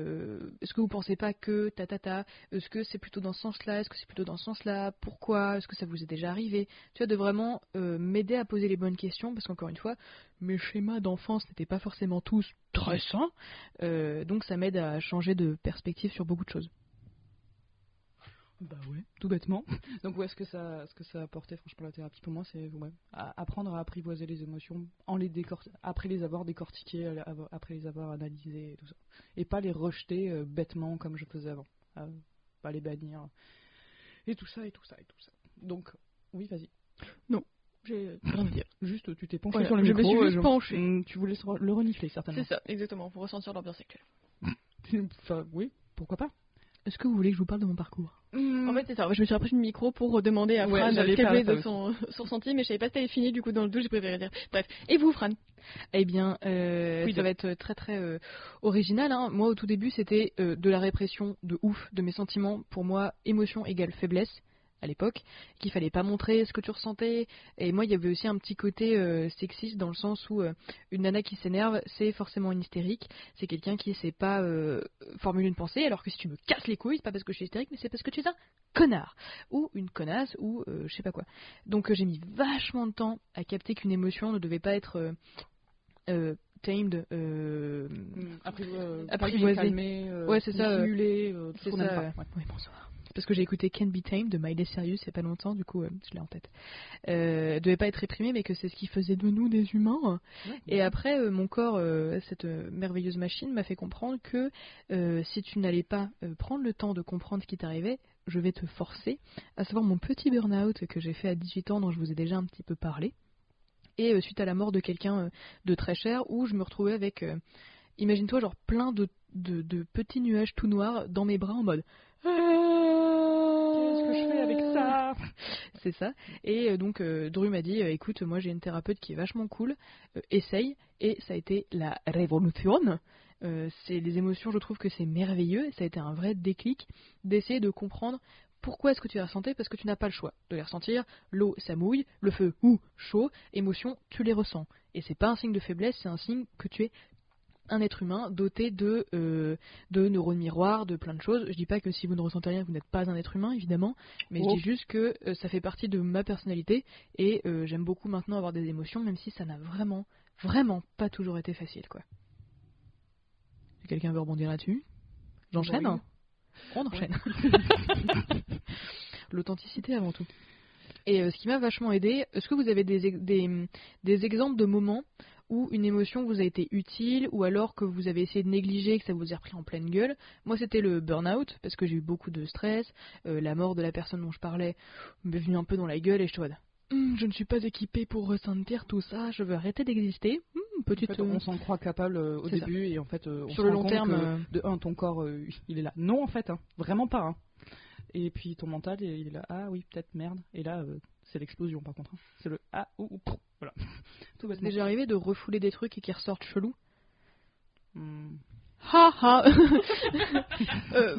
est-ce que vous pensez pas que est-ce que c'est plutôt dans ce sens-là, est-ce que c'est plutôt dans ce sens-là, pourquoi, est-ce que ça vous est déjà arrivé, tu vois, de vraiment m'aider à poser les bonnes questions, parce qu'encore une fois, mes schémas d'enfance n'étaient pas forcément tous très sains, donc ça m'aide à changer de perspective sur beaucoup de choses. Bah ouais, tout bêtement. Donc ce que ça a apporté franchement la thérapie pour moi, c'est apprendre à apprivoiser les émotions après les avoir décortiquées, après les avoir analysées et tout ça. Et pas les rejeter bêtement comme je faisais avant. Pas les bannir. Et tout ça. Donc, oui, vas-y. Non. J'ai rien à dire. Juste, tu t'es penché sur le micro. Je me suis juste penché. Tu voulais le renifler, certainement. C'est ça, exactement, pour ressentir l'ambiance actuelle. Enfin, oui, pourquoi pas. Est-ce que vous voulez que je vous parle de mon parcours ? En fait, c'est ça. Je me suis rapproché du micro pour demander à Fran ce qu'elle voulait de son ressenti, mais je savais pas si t'avais fini, du coup, dans le doute, j'ai préféré dire. Bref. Et vous, Fran ? Eh bien, ça va être très très original. Hein. Moi, au tout début, c'était de la répression de ouf de mes sentiments. Pour moi, émotion égale faiblesse. À l'époque, qu'il fallait pas montrer ce que tu ressentais. Et moi, il y avait aussi un petit côté sexiste dans le sens où une nana qui s'énerve, c'est forcément une hystérique. C'est quelqu'un qui sait pas formuler une pensée, alors que si tu me casses les couilles, c'est pas parce que je suis hystérique, mais c'est parce que tu es un connard ou une connasse ou je sais pas quoi. Donc j'ai mis vachement de temps à capter qu'une émotion ne devait pas être tamed, apprivoisé, calmé, ouais, c'est ça, dissimulé, c'est ça. Oui, bonsoir. Parce que j'ai écouté Can't Be Tamed de Miley Cyrus il y a pas longtemps, du coup je l'ai en tête. Devait pas être réprimé, mais que c'est ce qui faisait de nous des humains. Ouais, et après, mon corps, cette merveilleuse machine, m'a fait comprendre que si tu n'allais pas prendre le temps de comprendre ce qui t'arrivait, je vais te forcer, à savoir mon petit burn-out que j'ai fait à 18 ans, dont je vous ai déjà un petit peu parlé. Et suite à la mort de quelqu'un de très cher, où je me retrouvais avec, imagine-toi, genre plein de petits nuages tout noirs dans mes bras en mode... Qu'est-ce que je fais avec ça. C'est ça. Et donc Dru m'a dit écoute, moi j'ai une thérapeute qui est vachement cool, essaye. Et ça a été la révolution. C'est les émotions, je trouve que c'est merveilleux. Et ça a été un vrai déclic d'essayer de comprendre pourquoi est-ce que tu les ressentais, parce que tu n'as pas le choix de les ressentir. L'eau, ça mouille, le feu, chaud. Émotions, tu les ressens. Et c'est pas un signe de faiblesse, c'est un signe que tu es un être humain doté de neurones miroirs, de plein de choses. Je dis pas que si vous ne ressentez rien, vous n'êtes pas un être humain, évidemment, mais je dis juste que ça fait partie de ma personnalité et j'aime beaucoup maintenant avoir des émotions, même si ça n'a vraiment pas toujours été facile, quoi. Quelqu'un veut rebondir là-dessus? J'enchaîne, oui. On enchaîne. L'authenticité avant tout. Et ce qui m'a vachement aidé, est-ce que vous avez des exemples de moments où une émotion vous a été utile, ou alors que vous avez essayé de négliger, que ça vous a repris en pleine gueule? Moi, c'était le burn-out, parce que j'ai eu beaucoup de stress. La mort de la personne dont je parlais m'est venue un peu dans la gueule, et je te vois, je ne suis pas équipée pour ressentir tout ça, je veux arrêter d'exister. Petite, en fait, on s'en croit capable au début, et en fait, on sur se le rend long compte terme, que, de un, ton corps, il est là. Non, en fait, vraiment pas. Et puis ton mental, il est là. Ah oui, peut-être merde. Et là, c'est l'explosion, par contre. C'est le voilà. Tout c'est déjà arrivé de refouler des trucs et qui ressortent chelous.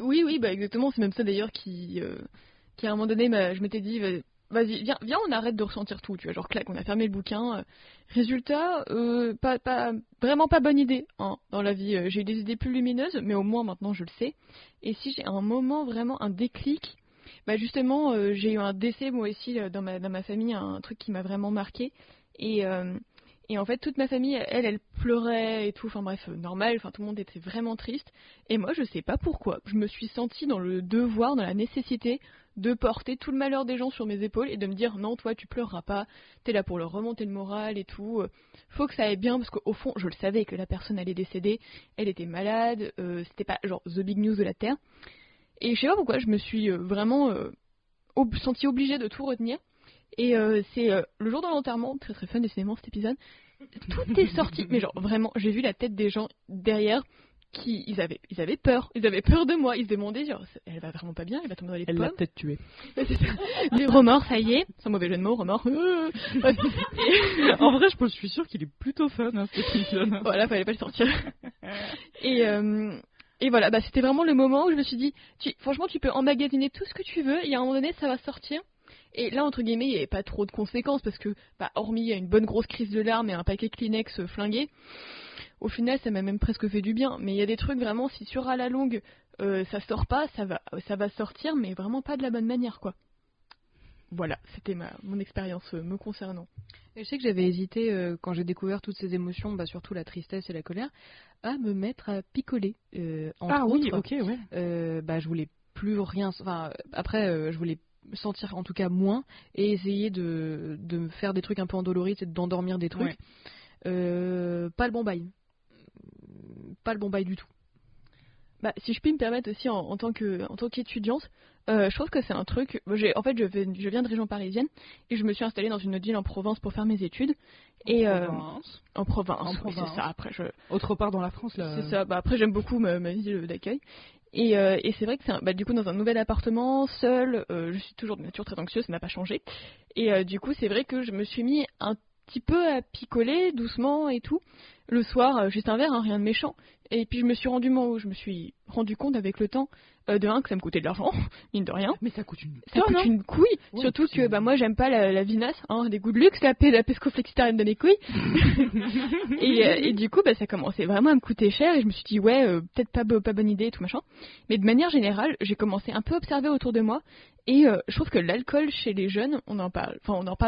Oui, bah exactement. C'est même ça d'ailleurs qui à un moment donné, je m'étais dit, vas-y, viens, on arrête de ressentir tout. Tu vois, genre clac, on a fermé le bouquin. Résultat, vraiment pas bonne idée dans la vie. J'ai eu des idées plus lumineuses, mais au moins maintenant je le sais. Et si j'ai un moment vraiment un déclic, bah justement, j'ai eu un décès moi aussi dans ma famille, un truc qui m'a vraiment marqué. Et en fait, toute ma famille, elle pleurait et tout. Enfin bref, normal. Enfin, tout le monde était vraiment triste. Et moi, je sais pas pourquoi. Je me suis sentie dans le devoir, dans la nécessité de porter tout le malheur des gens sur mes épaules et de me dire non, toi, tu pleureras pas. T'es là pour leur remonter le moral et tout. Faut que ça aille bien parce qu'au fond, je le savais que la personne allait décéder. Elle était malade. C'était pas genre the big news de la terre. Et je sais pas pourquoi, je me suis vraiment sentie obligée de tout retenir. Et c'est le jour de l'enterrement, très très fun décidément cet épisode, tout est sorti, mais genre vraiment, j'ai vu la tête des gens derrière, ils avaient peur de moi, ils se demandaient genre, elle va vraiment pas bien, elle va tomber dans les pommes. Elle l'a peut-être tuée. Les remords, ça y est, sans mauvais jeu de mots, remords. En vrai, je suis sûre qu'il est plutôt fun cet épisode. Voilà, fallait pas le sortir. Et voilà, bah c'était vraiment le moment où je me suis dit, franchement, tu peux emmagasiner tout ce que tu veux, et à un moment donné, ça va sortir. Et là, entre guillemets, il n'y avait pas trop de conséquences parce que, hormis une bonne grosse crise de larmes et un paquet Kleenex flingué, au final, ça m'a même presque fait du bien. Mais il y a des trucs vraiment, si sur à la longue, ça sort pas, ça va sortir, mais vraiment pas de la bonne manière, quoi. Voilà, c'était mon expérience me concernant. Et je sais que j'avais hésité, quand j'ai découvert toutes ces émotions, surtout la tristesse et la colère, à me mettre à picoler. Oui, ok, ouais. Je voulais plus rien. Enfin, après, je voulais sentir en tout cas moins et essayer de me faire des trucs un peu endoloris et d'endormir des trucs. Ouais. Pas le bon bail du tout. Si je puis me permettre aussi en tant qu'étudiante, je trouve que c'est un truc. Je viens de région parisienne et je me suis installée dans une autre ville en Provence pour faire mes études. En province. Oui, c'est ça. Après, autre part dans la France là. C'est ça. Après, j'aime beaucoup ma ville d'accueil. Et c'est vrai que c'est du coup dans un nouvel appartement, seul, je suis toujours de nature très anxieuse, ça n'a pas changé. Et du coup, c'est vrai que je me suis mis un petit peu à picoler doucement et tout. Le soir, juste un verre, rien de méchant. Et puis je me suis rendu compte avec le temps, de un, que ça me coûtait de l'argent, mine de rien. Mais ça coûte une couille. Ouais, surtout que moi j'aime pas la vinasse, des goûts de luxe, la pescoflexitarienne de mes couilles. et du coup ça commençait vraiment à me coûter cher et je me suis dit peut-être pas bonne idée et tout machin. Mais de manière générale, j'ai commencé un peu à observer autour de moi et je trouve que l'alcool chez les jeunes, on en parle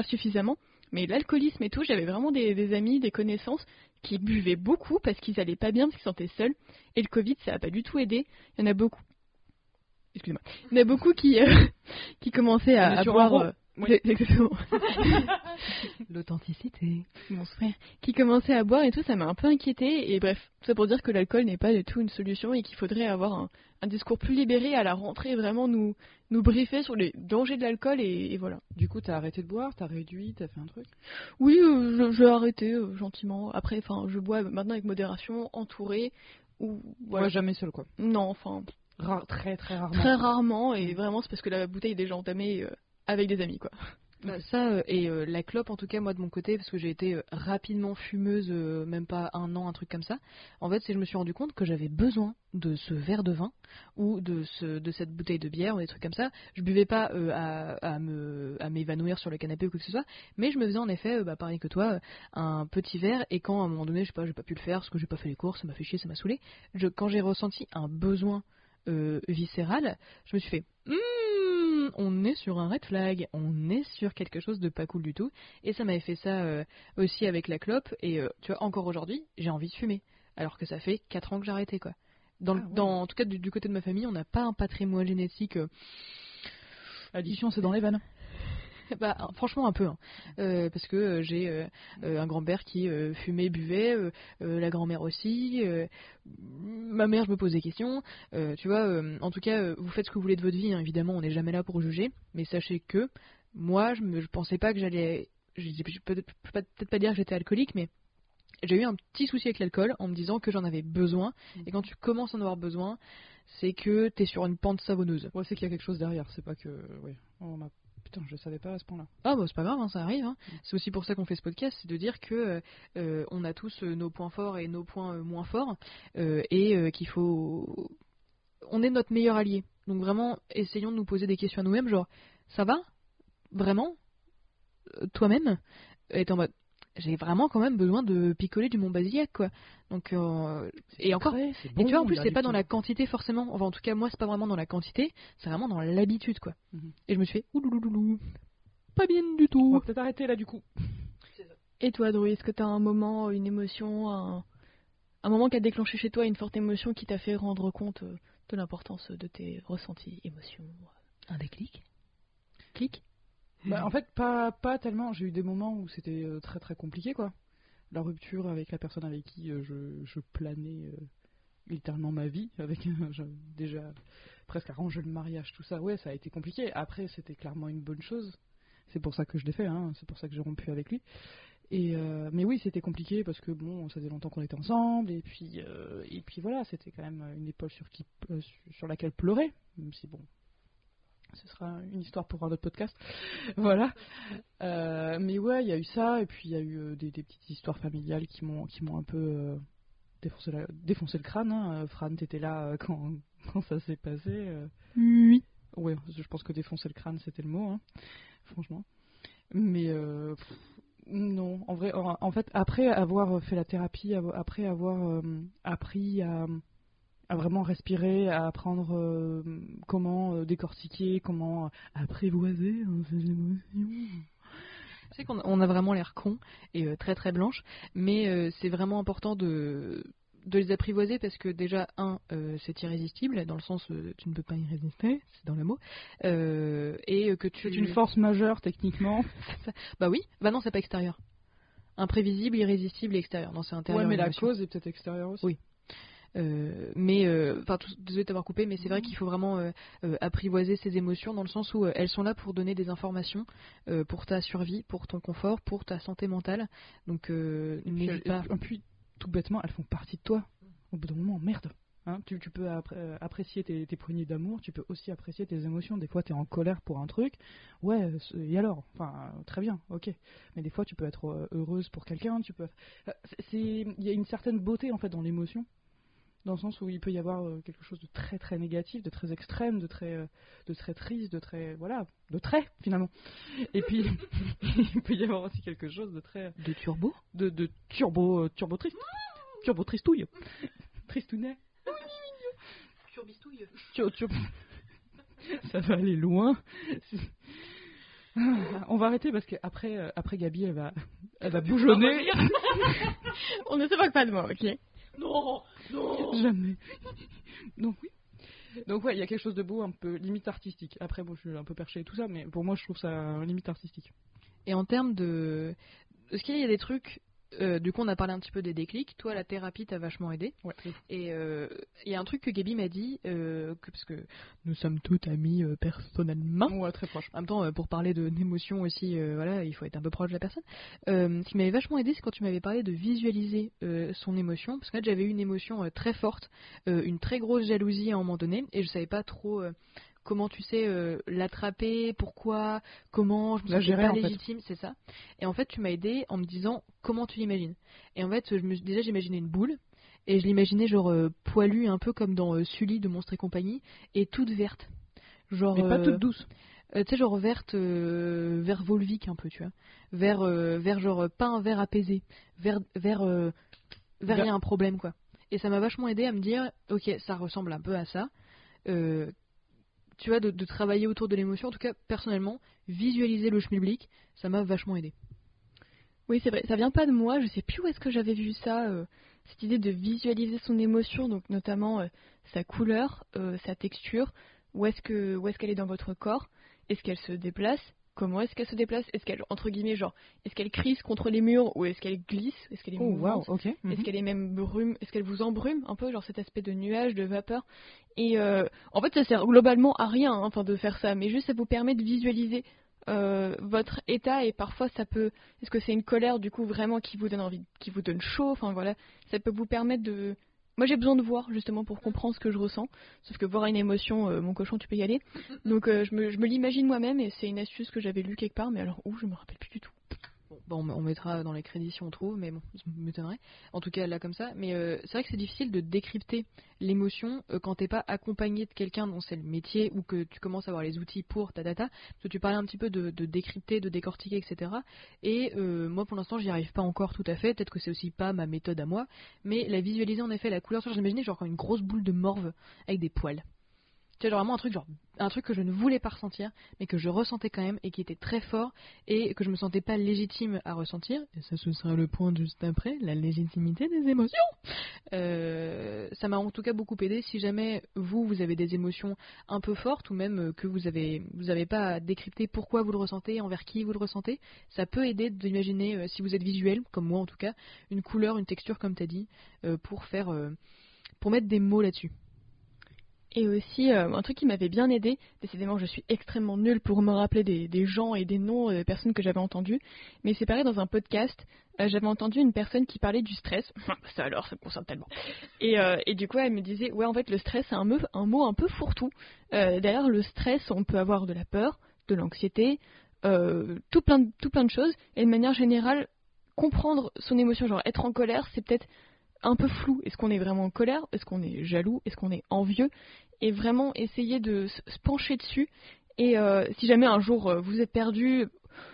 suffisamment. Mais l'alcoolisme et tout, j'avais vraiment des amis, des connaissances qui buvaient beaucoup parce qu'ils allaient pas bien, parce qu'ils se sentaient seuls. Et le Covid, ça a pas du tout aidé. Il y en a beaucoup. Excusez-moi. Il y en a beaucoup qui commençaient à boire. Oui. Exactement. L'authenticité. Mon frère. Qui commençait à boire et tout, ça m'a un peu inquiétée. Et bref, tout ça pour dire que l'alcool n'est pas du tout une solution et qu'il faudrait avoir un discours plus libéré à la rentrée, vraiment nous briefer sur les dangers de l'alcool et voilà. Du coup, t'as arrêté de boire, t'as réduit, t'as fait un truc? Oui, j'ai arrêté gentiment. Après, je bois maintenant avec modération, entourée. Moi, jamais seul, quoi. Non, Très très rarement. Très rarement, et vraiment c'est parce que la bouteille est déjà entamée avec des amis, quoi. Bah, ça, et la clope, en tout cas, moi de mon côté, parce que j'ai été rapidement fumeuse, même pas un an, un truc comme ça, en fait, c'est que je me suis rendu compte que j'avais besoin de ce verre de vin ou de cette bouteille de bière ou des trucs comme ça. Je buvais pas à m'évanouir sur le canapé ou quoi que ce soit, mais je me faisais en effet, pareil que toi, un petit verre, et quand à un moment donné, je sais pas, j'ai pas pu le faire parce que j'ai pas fait les courses, ça m'a fait chier, ça m'a saoulé, quand j'ai ressenti un besoin viscéral, je me suis fait on est sur un red flag, on est sur quelque chose de pas cool du tout, et ça m'avait fait ça aussi avec la clope, et tu vois, encore aujourd'hui, j'ai envie de fumer, alors que ça fait 4 ans que j'ai arrêté, quoi. En tout cas, du côté de ma famille, on n'a pas un patrimoine génétique. Addiction, c'est dans les veines. Bah, franchement, un peu, hein. Parce que j'ai un grand-père qui fumait, buvait, la grand-mère aussi, ma mère, je me pose des questions, tu vois, en tout cas, vous faites ce que vous voulez de votre vie, hein, évidemment, on n'est jamais là pour juger, mais sachez que moi, je pensais pas que j'allais, je peux peut-être pas dire que j'étais alcoolique, mais j'ai eu un petit souci avec l'alcool en me disant que j'en avais besoin, et quand tu commences à en avoir besoin, c'est que t'es sur une pente savonneuse. Ouais, c'est qu'il y a quelque chose derrière, c'est pas que... Oui, Putain, je savais pas à ce point-là. Ah bah c'est pas grave, hein, ça arrive. Hein. C'est aussi pour ça qu'on fait ce podcast, c'est de dire que on a tous nos points forts et nos points moins forts, et qu'il faut... On est notre meilleur allié. Donc vraiment, essayons de nous poser des questions à nous-mêmes, genre, ça va? Vraiment? Toi-même? Et t'es en mode, j'ai vraiment quand même besoin de picoler du Mont Basillac, quoi. Donc, et encore... Bon, et tu vois, en plus, c'est pas dans la quantité forcément. Enfin, en tout cas, moi, c'est pas vraiment dans la quantité, c'est vraiment dans l'habitude, quoi. Et je me suis fait, ouloulouloulou, pas bien du tout. On va peut-être arrêter là, du coup. Et toi, Drew, est-ce que t'as un moment, une émotion, un moment qui a déclenché chez toi une forte émotion qui t'a fait rendre compte de l'importance de tes ressentis, émotions? Un déclic? Clic? Bah, en fait, pas tellement. J'ai eu des moments où c'était très très compliqué, quoi. La rupture avec la personne avec qui je planais littéralement ma vie, avec déjà presque arrangé le mariage, tout ça. Ouais, ça a été compliqué. Après, c'était clairement une bonne chose. C'est pour ça que je l'ai fait, hein. C'est pour ça que j'ai rompu avec lui. Mais oui, c'était compliqué parce que bon, ça faisait longtemps qu'on était ensemble, et puis voilà, c'était quand même une épaule sur laquelle pleurer, même si bon, ce sera une histoire pour un autre podcast. Voilà. Mais ouais, il y a eu ça, et puis il y a eu des petites histoires familiales qui m'ont un peu défoncé le crâne. Hein. Fran, t'étais là quand ça s'est passé. Oui. Ouais, je pense que défoncer le crâne, c'était le mot, hein, franchement. Mais non, en vrai, en fait, après avoir fait la thérapie, après avoir appris à vraiment respirer, à apprendre comment décortiquer, comment apprivoiser ses émotions. Je sais qu'on a vraiment l'air con et très très blanche, mais c'est vraiment important de les apprivoiser parce que déjà, c'est irrésistible, dans le sens tu ne peux pas y résister, c'est dans le mot, et que C'est une force majeure techniquement. Bah oui, bah non, c'est pas extérieur. Imprévisible, irrésistible et extérieur. Non, c'est intérieur. Ouais, mais la l'émotion. cause est peut-être extérieure aussi. Oui. Désolé de t'avoir coupé, mais c'est vrai qu'il faut vraiment apprivoiser ses émotions dans le sens où elles sont là pour donner des informations pour ta survie, pour ton confort, pour ta santé mentale. Donc n'hésite pas. Et puis, tout bêtement, elles font partie de toi. Au bout d'un moment, merde. Hein, tu peux apprécier tes poignées d'amour, tu peux aussi apprécier tes émotions. Des fois, tu es en colère pour un truc. Ouais, et alors? Enfin, très bien, ok. Mais des fois, tu peux être heureuse pour quelqu'un. Il y a une certaine beauté en fait dans l'émotion. Dans le sens où il peut y avoir quelque chose de très très négatif, de très extrême, de très triste, de très finalement. Et puis il peut y avoir aussi quelque chose de très turbo, de turbo triste, turbo tristouille, tristounet, turbistouille. Ça va aller loin. On va arrêter parce que après Gabi elle va bougeonner. On ne se moque pas de moi, ok? Non. Jamais. Donc oui. Donc ouais, il y a quelque chose de beau, un peu limite artistique. Après, bon, je suis un peu perché et tout ça, mais pour moi, je trouve ça limite artistique. Et en termes de... Est-ce qu'il y a des trucs du coup, on a parlé un petit peu des déclics. Toi, la thérapie t'a vachement aidé. Ouais. Et il y a un truc que Gaby m'a dit, parce que nous sommes toutes amies personnellement. Ouais, très proche. En même temps, pour parler d'émotions aussi, voilà, il faut être un peu proche de la personne. Ce qui m'avait vachement aidé, c'est quand tu m'avais parlé de visualiser son émotion. Parce que là, j'avais eu une émotion très forte, une très grosse jalousie à un moment donné, et je savais pas trop comment, tu sais, l'attraper, pourquoi, comment, je me sentais pas légitime, c'est ça. Et en fait, tu m'as aidé en me disant comment tu l'imagines. Et en fait, déjà, j'imaginais une boule. Et je l'imaginais genre poilue, un peu comme dans Sully de Monstres et compagnie, et toute verte. Genre, mais pas toute douce. Tu sais, genre verte, vert volvique un peu, tu vois. Vert genre, pas un vert apaisé. Vert, il y a un problème, quoi. Et ça m'a vachement aidé à me dire, ok, ça ressemble un peu à ça. Tu vois, de travailler autour de l'émotion. En tout cas, personnellement, visualiser le schmilblick, ça m'a vachement aidé. Oui, c'est vrai, ça vient pas de moi, je sais plus où est-ce que j'avais vu ça, cette idée de visualiser son émotion, donc notamment sa couleur, sa texture, où est-ce qu'elle est dans votre corps, est-ce qu'elle se déplace, comment est-ce qu'elle se déplace, est-ce qu'elle, entre guillemets, genre, est-ce qu'elle crisse contre les murs, ou est-ce qu'elle glisse, est-ce qu'elle est mouvante, est-ce qu'elle est même brume, est-ce qu'elle vous embrume, un peu, genre cet aspect de nuage, de vapeur, et en fait ça sert globalement à rien, hein, enfin de faire ça, mais juste ça vous permet de visualiser votre état, et parfois ça peut, est-ce que c'est une colère du coup vraiment qui vous donne envie, qui vous donne chaud, enfin voilà, ça peut vous permettre de, moi j'ai besoin de voir justement pour comprendre ce que je ressens, sauf que voir une émotion, mon cochon tu peux y aller, donc je me l'imagine moi-même, et c'est une astuce que j'avais lue quelque part, mais alors où je me rappelle plus du tout. Bon, on mettra dans les crédits si on trouve, mais bon, ça m'étonnerait. En tout cas, là, comme ça. Mais c'est vrai que c'est difficile de décrypter l'émotion quand t'es pas accompagné de quelqu'un dont c'est le métier, ou que tu commences à avoir les outils pour Parce que tu parlais un petit peu de décrypter, de décortiquer, etc. Et moi, pour l'instant, j'y arrive pas encore tout à fait. Peut-être que c'est aussi pas ma méthode à moi. Mais la visualiser, en effet, la couleur, j'imaginais genre comme une grosse boule de morve avec des poils. Tu vois, genre vraiment un truc que je ne voulais pas ressentir, mais que je ressentais quand même, et qui était très fort, et que je me sentais pas légitime à ressentir. Et ça, ce sera le point juste après, la légitimité des émotions. Ça m'a en tout cas beaucoup aidé. Si jamais vous avez des émotions un peu fortes, ou même que vous avez pas à décrypter pourquoi vous le ressentez, envers qui vous le ressentez, ça peut aider d'imaginer, si vous êtes visuel, comme moi en tout cas, une couleur, une texture, comme t'as dit, pour mettre des mots là-dessus. Et aussi, un truc qui m'avait bien aidé, décidément je suis extrêmement nulle pour me rappeler des gens et des noms des personnes que j'avais entendues, mais c'est pareil dans un podcast, j'avais entendu une personne qui parlait du stress, ça alors, ça me concerne tellement, et du coup elle me disait, ouais en fait le stress c'est un mot un peu fourre-tout, derrière le stress on peut avoir de la peur, de l'anxiété, tout plein de choses, et de manière générale, comprendre son émotion, genre être en colère, c'est peut-être un peu flou. Est-ce qu'on est vraiment en colère? Est-ce qu'on est jaloux? Est-ce qu'on est envieux? Et vraiment essayer de se pencher dessus. Et si jamais un jour vous êtes perdu,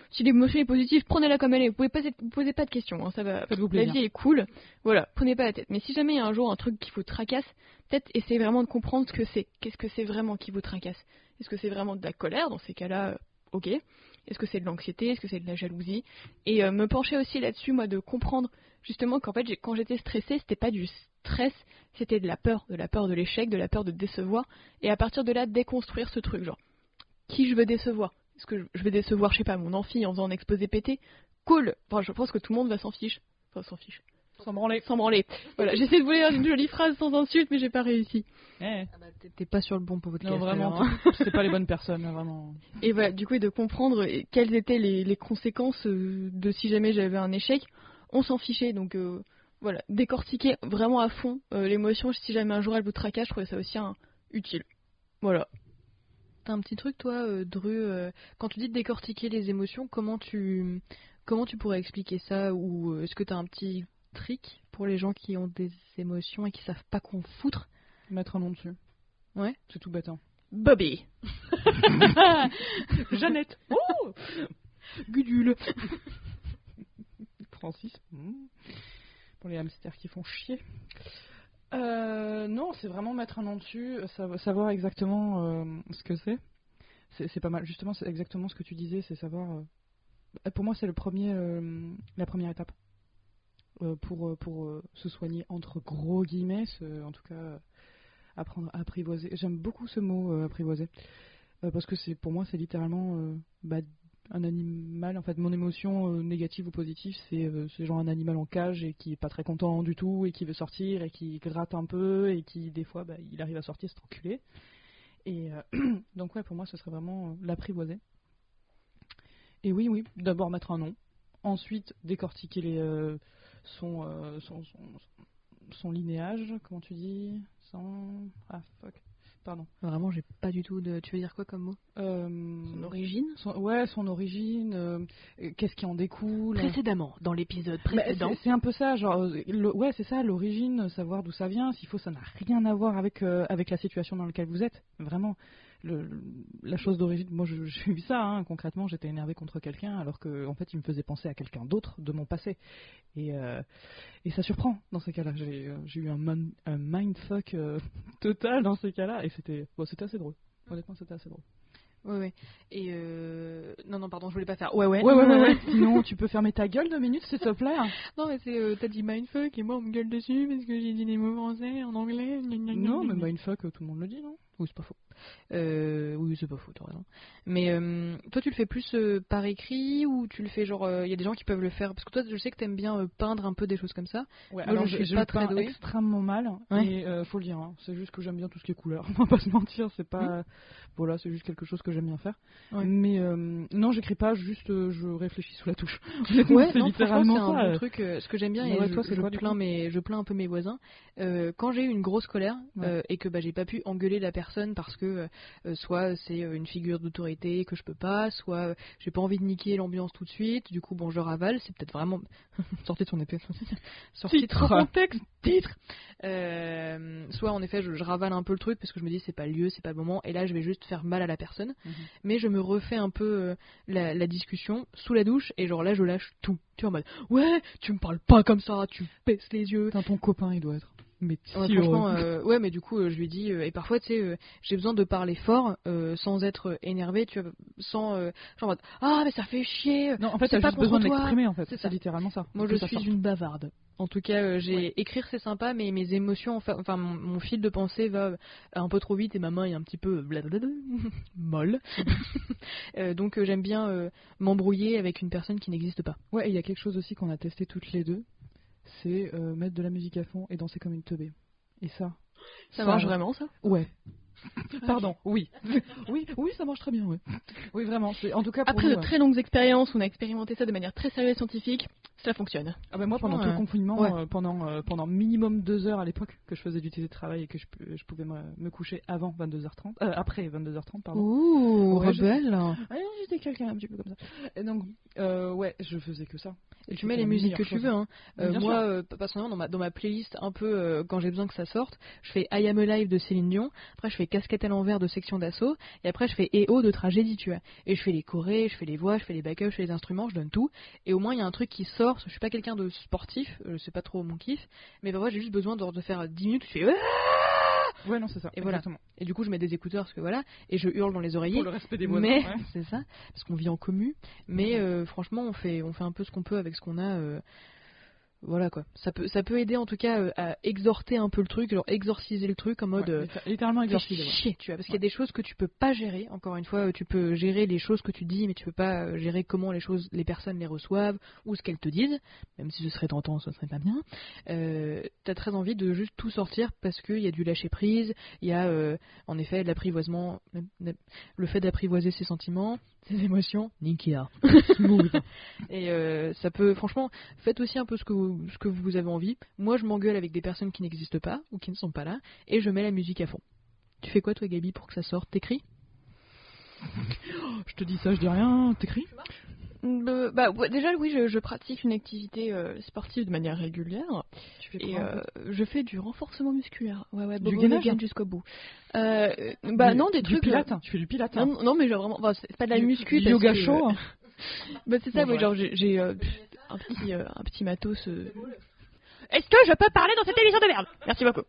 si l'émotion est positive, prenez-la comme elle est. Vous posez pas de questions, hein, ça va. La vie est cool. Voilà, prenez pas la tête. Mais si jamais il y a un jour un truc qui vous tracasse, peut-être essayez vraiment de comprendre ce que c'est. Qu'est-ce que c'est vraiment qui vous tracasse? Est-ce que c'est vraiment de la colère? Dans ces cas-là, ok. Est-ce que c'est de l'anxiété? Est-ce que c'est de la jalousie? Et me pencher aussi là-dessus, moi, de comprendre justement qu'en fait, quand j'étais stressée, c'était pas du stress, c'était de la peur de l'échec, de la peur de décevoir. Et à partir de là, déconstruire ce truc, genre, qui je veux décevoir? Est-ce que je vais décevoir, je sais pas, mon amphi en faisant un exposé pété? Cool. Enfin, je pense que tout le monde va s'en fiche. Enfin, s'en fiche. Sans branler. Voilà, j'essaie de vous dire une jolie phrase sans insulte, mais j'ai pas réussi. Ah bah, t'es pas sur le bon pour votre Non, vraiment, c'est pas les bonnes personnes, vraiment. Et voilà, du coup, de comprendre quelles étaient les conséquences de si jamais j'avais un échec, on s'en fichait. Donc voilà, décortiquer vraiment à fond l'émotion, si jamais un jour elle vous tracasse, je trouvais ça aussi utile. Voilà. T'as un petit truc, toi, Dru, quand tu dis de décortiquer les émotions, comment tu pourrais expliquer ça? Ou est-ce que t'as un petit trick pour les gens qui ont des émotions et qui savent pas qu'on foutre? Mettre un nom dessus. Ouais. C'est tout bête, hein. Bobby. Jeannette. Oh Gudule. Francis. Pour les hamsters qui font chier. Non, c'est vraiment mettre un nom dessus, savoir exactement ce que c'est. C'est pas mal. Justement, c'est exactement ce que tu disais, c'est savoir. Pour moi, c'est la première étape pour se soigner entre gros guillemets. En tout cas, apprendre à apprivoiser. J'aime beaucoup ce mot apprivoiser parce que pour moi, c'est littéralement un animal. En fait, mon émotion négative ou positive, c'est genre un animal en cage et qui est pas très content du tout et qui veut sortir et qui gratte un peu et qui, des fois, il arrive à sortir, c'est enculé. Et donc, ouais, pour moi, ce serait vraiment l'apprivoiser. Et oui, d'abord mettre un nom. Ensuite, décortiquer son linéage, comment tu dis Ah, fuck. Pardon. Vraiment, j'ai pas du tout de. Tu veux dire quoi comme mot? Son origine. Son origine. Qu'est-ce qui en découle? Précédemment, dans l'épisode précédent. C'est un peu ça, genre. Ouais, c'est ça, l'origine, savoir d'où ça vient. S'il faut, ça n'a rien à voir avec la situation dans laquelle vous êtes. Vraiment. La chose d'origine, moi j'ai eu ça, hein, concrètement, j'étais énervé contre quelqu'un alors qu'en fait il me faisait penser à quelqu'un d'autre de mon passé. Et ça surprend dans ces cas-là. J'ai eu un mindfuck total dans ces cas-là et c'était assez drôle. Honnêtement, c'était assez drôle. Ouais. Et non, pardon, je voulais pas faire. Ouais. Sinon, tu peux fermer ta gueule 2 minutes, s'il te plaît. Non, mais t'as dit mindfuck et moi on me gueule dessus parce que j'ai dit des mots français en anglais. Non, mais mindfuck, tout le monde le dit, non? Oui, c'est pas faux. Oui, c'est pas faux, t'as raison. Mais toi, tu le fais plus par écrit ou tu le fais genre. Il y a des gens qui peuvent le faire parce que toi, je sais que t'aimes bien peindre un peu des choses comme ça. Ouais, moi, alors je suis pas très douée. Extrêmement mal. Ouais. Et faut le dire, hein, c'est juste que j'aime bien tout ce qui est couleur. On va pas se mentir, c'est pas. Voilà, c'est juste quelque chose que j'aime bien faire. Ouais. Mais non, j'écris pas, juste je réfléchis sous la touche. Ouais, c'est littéralement ça. C'est ça. un bon truc. Ce que j'aime bien, et je plains un peu mes voisins. Quand j'ai eu une grosse colère et que j'ai pas pu engueuler la personne parce que soit c'est une figure d'autorité que je peux pas, soit j'ai pas envie de niquer l'ambiance tout de suite, du coup je ravale, c'est peut-être vraiment sortez de son épée, sortez de son contexte, titre. Soit en effet je ravale un peu le truc parce que je me dis c'est pas le lieu, c'est pas le moment, et là je vais juste faire mal à la personne, mais je me refais un peu la discussion sous la douche et genre là je lâche tout, tu vois, en mode ouais tu me parles pas comme ça, tu baisses les yeux. Ton copain il doit être. Mais franchement, mais du coup, je lui dis, et parfois, tu sais, j'ai besoin de parler fort, sans être énervé, tu vois, sans, genre en mode, ah, mais ça fait chier. Non, en fait, t'as juste besoin de l'exprimer, en fait. C'est littéralement ça. Moi, je suis une bavarde. En tout cas, écrire, c'est sympa, mais mes émotions, enfin, mon fil de pensée va un peu trop vite et ma main est un petit peu molle. Donc, j'aime bien m'embrouiller avec une personne qui n'existe pas. Ouais, et il y a quelque chose aussi qu'on a testé toutes les deux. C'est mettre de la musique à fond et danser comme une teubée. Et ça marche vraiment, ça? Ouais. Pardon, oui, ça marche très bien, ouais. Oui, vraiment. En tout cas, pour après nous, de très longues expériences, on a expérimenté ça de manière très sérieuse et scientifique. Ça fonctionne. Ah ben moi, pendant tout le confinement, pendant minimum 2 heures à l'époque, que je faisais du télétravail et que je pouvais me coucher avant 22h30, après 22h30, pardon. Ouh, rebelle. J'étais quelqu'un un petit peu comme ça. Et donc, ouais, je faisais que ça. Et tu mets les musiques que tu veux, hein. Moi, personnellement, dans ma playlist, un peu quand j'ai besoin que ça sorte, je fais I Am Alive de Céline Dion. Après, je fais Casquette à l'envers de Section d'Assaut. Et après, je fais EO de Tragédie, tu vois. Et je fais les chorés, je fais les voix, je fais les backups, je fais les instruments, je donne tout. Et au moins, il y a un truc qui sort. Je suis pas quelqu'un de sportif, c'est pas trop mon kiff. Mais parfois, j'ai juste besoin de faire 10 minutes. Je fais ouais, non, c'est ça. Et voilà. Et du coup, je mets des écouteurs parce que voilà, et je hurle dans les oreillers. Pour le respect des voisins. Mais c'est ça, parce qu'on vit en commu. Mais franchement, on fait un peu ce qu'on peut avec ce qu'on a. Voilà quoi. Ça peut aider en tout cas à exhorter un peu le truc, genre exorciser le truc en mode. Littéralement exorciser. Chier, tu vois, parce qu'il y a des choses que tu peux pas gérer. Encore une fois, tu peux gérer les choses que tu dis, mais tu peux pas gérer comment les personnes les reçoivent ou ce qu'elles te disent. Même si ce serait tentant, ce serait pas bien. T'as très envie de juste tout sortir parce qu'il y a du lâcher prise, il y a en effet de l'apprivoisement, le fait d'apprivoiser ses sentiments, ses émotions, Nikia. Smooth. Et ça peut, franchement, faites aussi un peu ce que vous avez envie. Moi, je m'engueule avec des personnes qui n'existent pas ou qui ne sont pas là, et je mets la musique à fond. Tu fais quoi, toi, Gabi, pour que ça sorte? T'écris? Je te dis ça, je dis rien. T'écris? Déjà, oui, je pratique une activité sportive de manière régulière. Tu fais quoi, je fais du renforcement musculaire. Ouais, du gainage jusqu'au bout. Non, des trucs. Du pilate. Tu fais du pilate. Non, mais genre vraiment, c'est pas de la muscu. Du yoga chaud. C'est ça, genre j'ai un petit matos. Est-ce que je peux parler dans cette émission de merde? Merci beaucoup.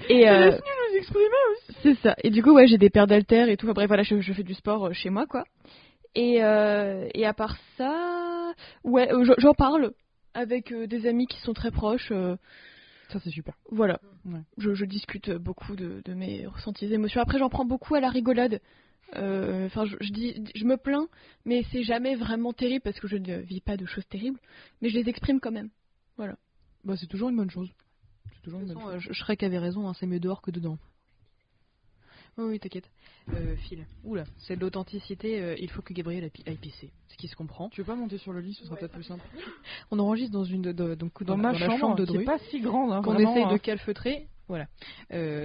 Et nous exprimer aussi. C'est ça. Et du coup, ouais, j'ai des paires d'haltères et tout. Enfin, bref, voilà, je fais du sport chez moi, quoi. Et à part ça, ouais, j'en parle avec des amis qui sont très proches. Ça, c'est super. Voilà. Ouais. Je discute beaucoup de mes ressentis, émotions. Après, j'en prends beaucoup à la rigolade. Enfin, je me plains, mais c'est jamais vraiment terrible parce que je ne vis pas de choses terribles, mais je les exprime quand même. Voilà. Bah, c'est toujours une bonne chose. De toute façon, Shrek avait raison, hein, c'est mieux dehors que dedans. Oui, t'inquiète. Phil. Oula, c'est de l'authenticité, il faut que Gabriel aille pisser. Ce qui se comprend. Tu veux pas monter sur le lit, ce sera peut-être plus simple. On enregistre dans ma la chambre de qui Dru, est pas si grande, hein, qu'on vraiment, essaye de calfeutrer. Voilà.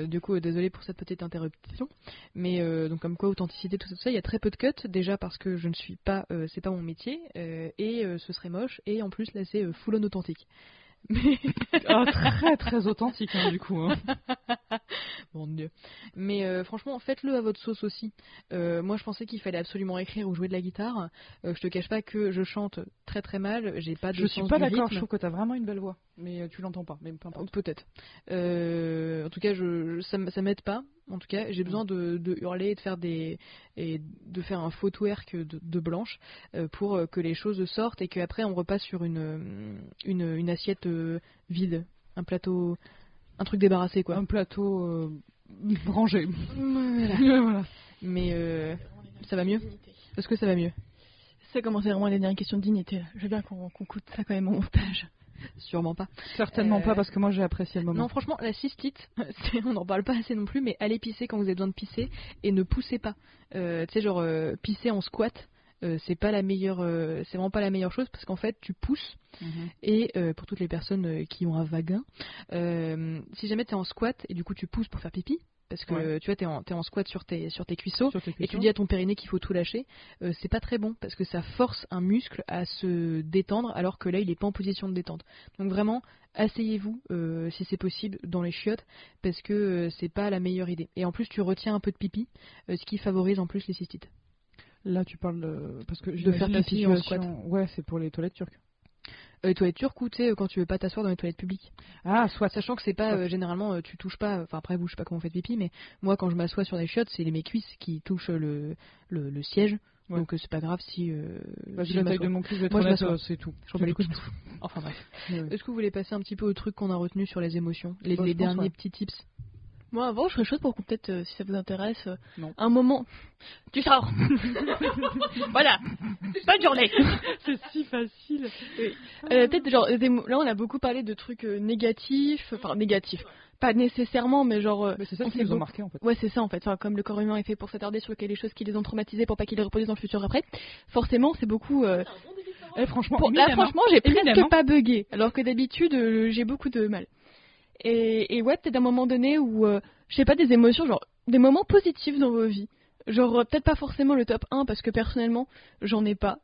Du coup, désolé pour cette petite interruption. Mais donc comme quoi, authenticité, tout ça, il y a très peu de cuts. Déjà parce que je ne suis pas, c'est pas mon métier. Et ce serait moche. Et en plus, là, c'est full-on authentique. Mais... très très authentique hein, du coup. Hein. Mon Dieu. Mais franchement, faites-le à votre sauce aussi. Moi, je pensais qu'il fallait absolument écrire ou jouer de la guitare. Je te cache pas que je chante très très mal. J'ai pas de Je sens suis pas du d'accord. rythme. Je trouve que t'as vraiment une belle voix, mais tu l'entends pas. Mais peu importe. Peut-être. En tout cas, ça m'aide pas. En tout cas, j'ai besoin de hurler et de faire un footwork de blanche pour que les choses sortent et qu'après on repasse sur une assiette vide, un plateau, un truc débarrassé quoi. Un plateau rangé. Voilà. Voilà. Mais ça va mieux. Est-ce que ça va mieux? Ça commence vraiment à devenir une question de dignité. Là. Je veux bien qu'on coûte ça quand même au montage. Sûrement pas. Certainement pas parce que moi j'ai apprécié le moment. Non, franchement, la cystite, on n'en parle pas assez non plus, mais allez pisser quand vous avez besoin de pisser et ne poussez pas. Tu sais, genre pisser en squat, c'est pas la meilleure, c'est vraiment pas la meilleure chose parce qu'en fait tu pousses et pour toutes les personnes qui ont un vagin, si jamais t'es en squat et du coup tu pousses pour faire pipi. Parce que tu vois, t'es en squat sur tes cuisseaux et tu dis à ton périnée qu'il faut tout lâcher, c'est pas très bon parce que ça force un muscle à se détendre alors que là il est pas en position de détente. Donc vraiment, asseyez-vous si c'est possible dans les chiottes parce que c'est pas la meilleure idée. Et en plus tu retiens un peu de pipi, ce qui favorise en plus les cystites. Là tu parles de... parce que de faire pipi en squat. Ouais, c'est pour les toilettes turques. Les toilettes turques ou tu sais quand tu veux pas t'asseoir dans les toilettes publiques. Ah, soit. Sachant que c'est pas généralement tu touches pas. Enfin après vous je sais pas comment vous faites pipi mais moi quand je m'assois sur les chiottes c'est mes cuisses qui touchent le siège. Ouais. Donc c'est pas grave si. Bah, si la taille de mon cul, je vais moi, être c'est tout. Je m'en bats les couilles. Enfin bref. Est-ce que vous voulez passer un petit peu au truc qu'on a retenu sur les émotions, les derniers petits tips? Moi, avant, je serais chaude pour qu'on peut-être, si ça vous intéresse, un moment. Tu sors. Voilà. Bonne journée. C'est si facile. Oui. Peut-être genre, là, on a beaucoup parlé de trucs négatifs, enfin négatifs. Pas nécessairement, mais genre. Mais c'est ça qui nous a marqué en fait. Ouais, c'est ça en fait. Enfin, comme le corps humain est fait pour s'attarder sur les choses qui les ont traumatisés pour pas qu'ils les reproduisent dans le futur après. Forcément, c'est beaucoup. Franchement, là, franchement, j'ai presque pas bugué, alors que d'habitude, j'ai beaucoup de mal. Et ouais, peut-être à un moment donné où, je sais pas, des émotions, genre des moments positifs dans vos vies. Genre peut-être pas forcément le top 1 parce que personnellement, j'en ai pas.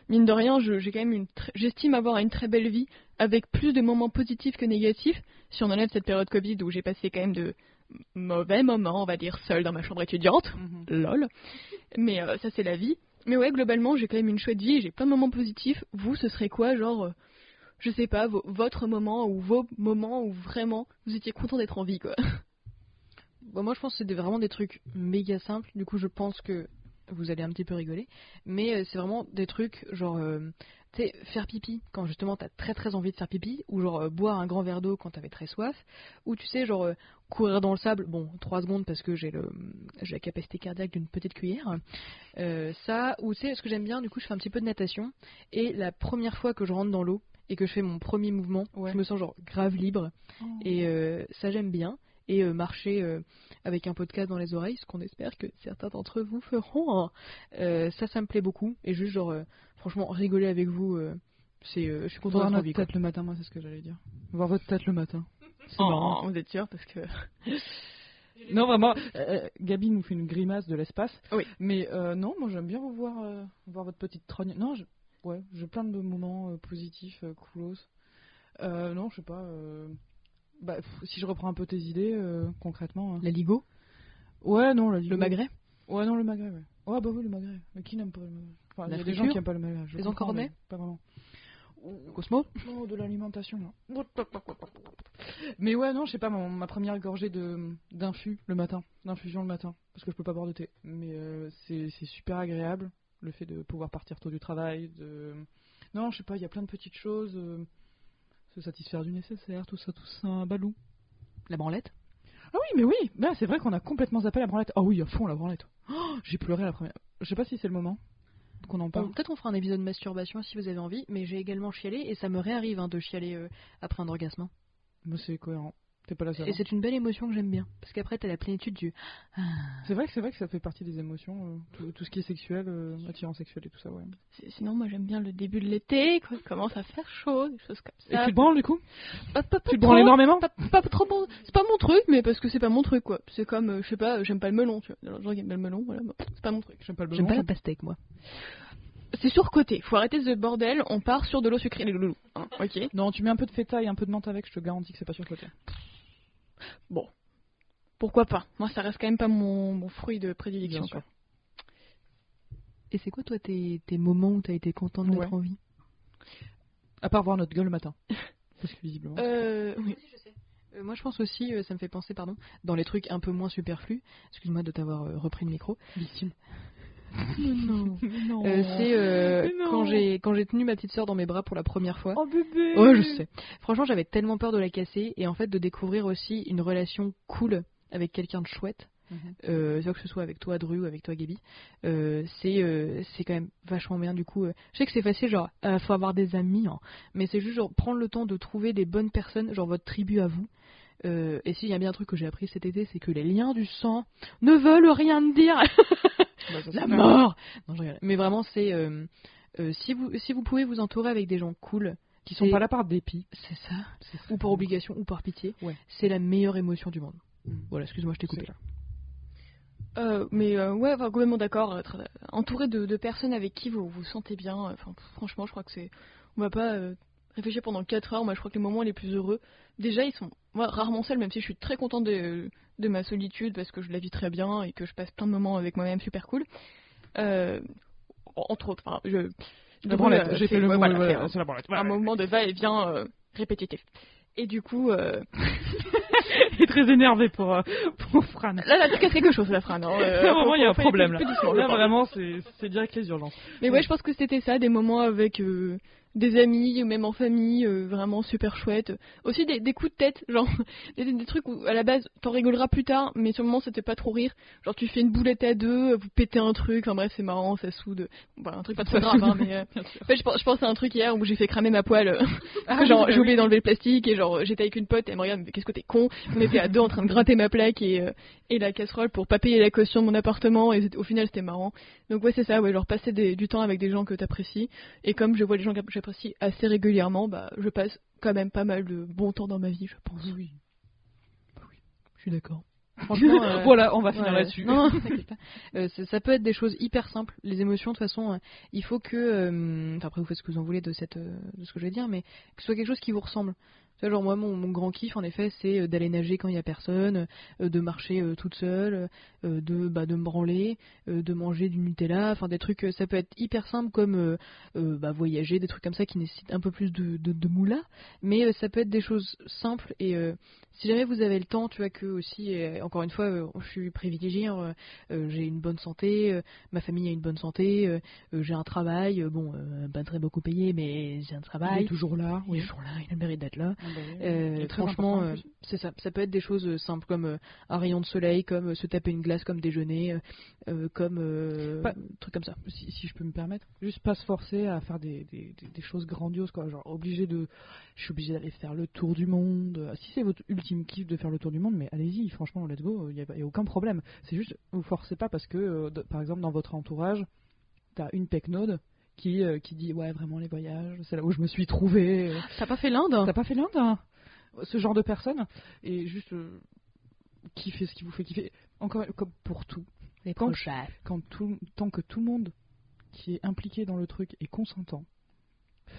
Mine de rien, j'ai quand même j'estime avoir une très belle vie avec plus de moments positifs que négatifs. Si on enlève cette période Covid où j'ai passé quand même de mauvais moments, on va dire, seule dans ma chambre étudiante. Lol. Mais ça c'est la vie. Mais ouais, globalement, j'ai quand même une chouette vie et j'ai plein de moments positifs. Vous, ce serait quoi, genre je sais pas, votre moment ou vos moments où vraiment vous étiez content d'être en vie, quoi. Bon, moi, je pense que c'est vraiment des trucs méga simples. Du coup, je pense que vous allez un petit peu rigoler. Mais c'est vraiment des trucs genre, tu sais, faire pipi quand justement t'as très très envie de faire pipi. Ou genre boire un grand verre d'eau quand t'avais très soif. Ou tu sais, genre courir dans le sable. Bon, 3 secondes parce que j'ai la capacité cardiaque d'une petite cuillère. Ça, ou tu sais, ce que j'aime bien, du coup, je fais un petit peu de natation. Et la première fois que je rentre dans l'eau, et que je fais mon premier mouvement, je me sens genre grave libre. Et ça j'aime bien. Et marcher avec un podcast dans les oreilles, ce qu'on espère que certains d'entre vous feront. Ça me plaît beaucoup. Et juste genre, franchement, rigoler avec vous, je suis content d'être en vie. Voir notre tête le matin, moi c'est ce que j'allais dire. Voir votre tête le matin. C'est marrant. Vous êtes sûr parce que... Non, vraiment, Gabi nous fait une grimace de l'espace. Oui. Mais non, moi j'aime bien vous voir votre petite trogne. Non, j'ai plein de moments positifs, coolos. Non, je sais pas. Si je reprends un peu tes idées, concrètement. La Ligo. Ouais, non, la Ligo. Le Magret. Ouais, non, le Magret, ouais. Ouais, bah oui, le Magret. Mais qui n'aime pas le Magret? Enfin, il y a des gens qui n'aiment pas le Magret. Les encornets. Pas vraiment. Cosmo. Non, de l'alimentation, là. Mais ouais, non, je sais pas, ma première gorgée d'infusion le matin. Parce que je peux pas boire de thé. Mais c'est super agréable. Le fait de pouvoir partir tôt du travail, non, je sais pas, il y a plein de petites choses, se satisfaire du nécessaire, tout ça, balou. La branlette. Ah oui, mais oui, bah, c'est vrai qu'on a complètement zappé la branlette. Ah oui, à fond la branlette. Oh, j'ai pleuré la première. Je sais pas si c'est le moment qu'on en parle. Peut-être on fera un épisode de masturbation si vous avez envie, mais j'ai également chialé et ça me réarrive de chialer après un orgasme. Moi, c'est cohérent. T'es pas la seule. Et c'est une belle émotion que j'aime bien, parce qu'après t'as la plénitude du. C'est vrai que ça fait partie des émotions, tout ce qui est sexuel, attirant sexuel et tout ça, ouais. Sinon, moi j'aime bien le début de l'été, quand il commence à faire chaud, des choses comme ça. Et tu te branles du coup? Pas Tu te branles énormément? Pas trop bon. C'est pas mon truc, mais parce que c'est pas mon truc, quoi. C'est comme, je sais pas, j'aime pas le melon, tu vois. Il y a des gens qui aiment pas le melon, voilà. C'est pas mon truc. J'aime pas le melon. J'aime pas la pastèque, moi. C'est surcoté. Faut arrêter ce bordel. On part sur de l'eau sucrée, les loulous. Hein, ok. Non, tu mets un peu de feta et un peu de menthe avec, je te garantis que c'est pas surcoté. Bon. Pourquoi pas? Moi, ça reste quand même pas mon fruit de prédilection. Bien sûr. Et c'est quoi, toi, tes moments où t'as été contente d'être en vie? À part voir notre gueule le matin. Parce que visiblement. Oui. Je sais. Moi, je pense aussi, ça me fait penser, dans les trucs un peu moins superflus. Excuse-moi de t'avoir repris le micro. Victime. Non. Non. C'est Non. quand j'ai tenu ma petite sœur dans mes bras pour la première fois. Oh bébé. Ouais, je sais. Franchement, j'avais tellement peur de la casser et en fait de découvrir aussi une relation cool avec quelqu'un de chouette. Soit que ce soit avec toi Dru ou avec toi Gaby, c'est quand même vachement bien. Du coup, je sais que c'est facile, genre faut avoir des amis, hein, mais c'est juste genre prendre le temps de trouver des bonnes personnes, genre votre tribu à vous. Et s'il y a bien un truc que j'ai appris cet été, c'est que les liens du sang ne veulent rien dire. La mort. Non, je rigole. Mais vraiment, c'est si vous pouvez vous entourer avec des gens cool Qui sont pas là par dépit. c'est ça, ou par obligation ou par pitié, c'est la meilleure émotion du monde. Voilà, excuse-moi, je t'ai coupé. Ouais, enfin, complètement d'accord. Être entouré de personnes avec qui vous vous sentez bien. Enfin, franchement, je crois que c'est. On va pas réfléchir pendant 4 heures. Moi, je crois que les moments les plus heureux, déjà, ils sont moi, rarement seuls, même si je suis très contente de ma solitude parce que je la vis très bien et que je passe plein de moments avec moi-même super cool. Entre autres, enfin, La branlette, j'ai fait le mot, voilà, c'est la branlette. Un moment de va-et-vient répétitif. Et du coup. Il est très énervé pour Fran. Là, tu casses quelque chose, la Fran. Vraiment, il y a un problème là. Doucement, là, vraiment, c'est direct les urgences. Mais ouais, je pense que c'était ça, des moments avec des amis, ou même en famille, vraiment super chouette. Aussi des coups de tête, genre des trucs où à la base t'en rigoleras plus tard, mais sur le moment c'était pas trop rire. Genre tu fais une boulette à deux, vous pétez un truc, enfin bref c'est marrant, ça soude. Bon, un truc pas trop grave, hein, mais en fait je pense à un truc hier où j'ai fait cramer ma poêle. Genre j'ai oublié d'enlever le plastique et genre j'étais avec une pote et elle me regarde, mais qu'est-ce que t'es con. On était à deux en train de gratter ma plaque et la casserole pour pas payer la caution de mon appartement et au final c'était marrant. Donc ouais c'est ça, ouais, genre passer du temps avec des gens que t'apprécies et comme je vois les gens que j'apprécie assez régulièrement, bah je passe quand même pas mal de bon temps dans ma vie, je pense. Oui. Je suis d'accord. Franchement, voilà, on va finir là-dessus. Non, t'inquiète pas. Ça peut être des choses hyper simples. Les émotions, de toute façon, il faut que. Après, vous faites ce que vous en voulez de ce que je vais dire, mais que ce soit quelque chose qui vous ressemble. Tu vois, genre moi, mon grand kiff, en effet, c'est d'aller nager quand il y a personne, de marcher toute seule, de me branler, de manger du Nutella, enfin des trucs. Ça peut être hyper simple comme voyager, des trucs comme ça qui nécessitent un peu plus de moula, mais ça peut être des choses simples et si jamais vous avez le temps, tu vois que aussi, encore une fois, je suis privilégiée, j'ai une bonne santé, ma famille a une bonne santé, j'ai un travail, pas très beaucoup payé, mais j'ai un travail. Il est toujours là. Il est toujours là, il a le mérite d'être là. Oui. Franchement, c'est ça. Ça peut être des choses simples comme un rayon de soleil, comme se taper une glace, comme déjeuner, comme trucs comme ça. Si je peux me permettre, juste pas se forcer à faire des choses grandioses, quoi. Genre je suis obligé d'aller faire le tour du monde. Si c'est votre ultime kiff de faire le tour du monde, mais allez-y, franchement, let's go, y a aucun problème. C'est juste, vous forcez pas parce que, par exemple, dans votre entourage, t'as une pecnode qui dit ouais vraiment les voyages, c'est là où je me suis trouvée. T'as pas fait l'Inde? T'as pas fait l'Inde, hein, ce genre de personne, et juste kiffez ce qui vous fait kiffer. Encore comme pour tout. Tant que tout le monde qui est impliqué dans le truc est consentant,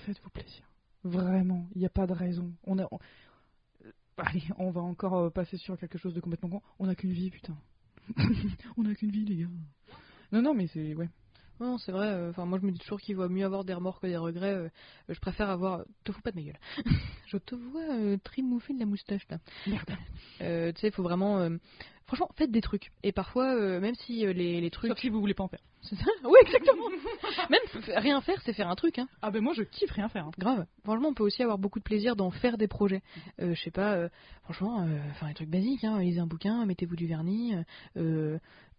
faites-vous plaisir. Vraiment, il n'y a pas de raison. Allez, on va encore passer sur quelque chose de complètement con. On n'a qu'une vie, putain. On n'a qu'une vie, les gars. Non, mais c'est ouais. Non, c'est vrai. Enfin, moi, je me dis toujours qu'il vaut mieux avoir des remords que des regrets. Je préfère avoir. Te fous pas de ma gueule. Je te vois trimouffer de la moustache là. Merde. Tu sais, faut vraiment franchement, faites des trucs. Et parfois, même si les trucs... Sauf si vous voulez pas en faire. C'est ça. Oui, exactement. Même rien faire, c'est faire un truc. Hein. Ah ben moi je kiffe rien faire. Hein. Grave. Franchement, on peut aussi avoir beaucoup de plaisir d'en faire des projets. Je sais pas, franchement, enfin, les trucs basiques. Hein, lisez un bouquin, mettez-vous du vernis,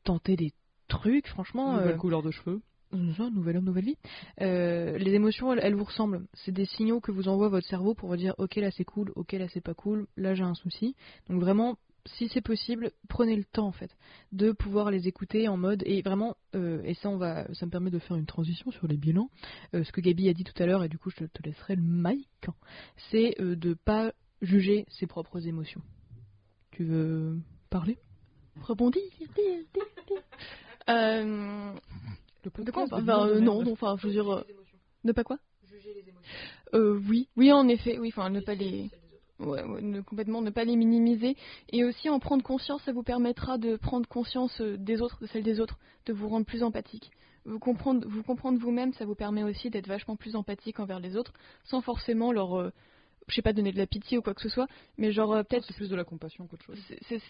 tentez des trucs, franchement... Nouvelle couleur de cheveux. Nouvel homme, nouvelle vie. Les émotions, elles vous ressemblent. C'est des signaux que vous envoie votre cerveau pour vous dire ok là c'est cool, ok là c'est pas cool, là j'ai un souci. Donc vraiment, si c'est possible, prenez le temps en fait de pouvoir les écouter en mode et vraiment et ça ça me permet de faire une transition sur les bilans. Ce que Gabi a dit tout à l'heure et du coup je te laisserai le mic. C'est de pas juger ses propres émotions. Tu veux parler? Rebondir. De quoi non, enfin, je veux dire, ne pas quoi? Juger les émotions. Oui, en effet, oui, enfin, ne pas les, complètement, ne pas les minimiser, et aussi en prendre conscience, ça vous permettra de prendre conscience des autres, de celles des autres, de vous rendre plus empathique. Vous comprendre vous-même, ça vous permet aussi d'être vachement plus empathique envers les autres, sans forcément leur je sais pas, donner de la pitié ou quoi que ce soit, mais genre peut-être... C'est plus de la compassion qu'autre chose.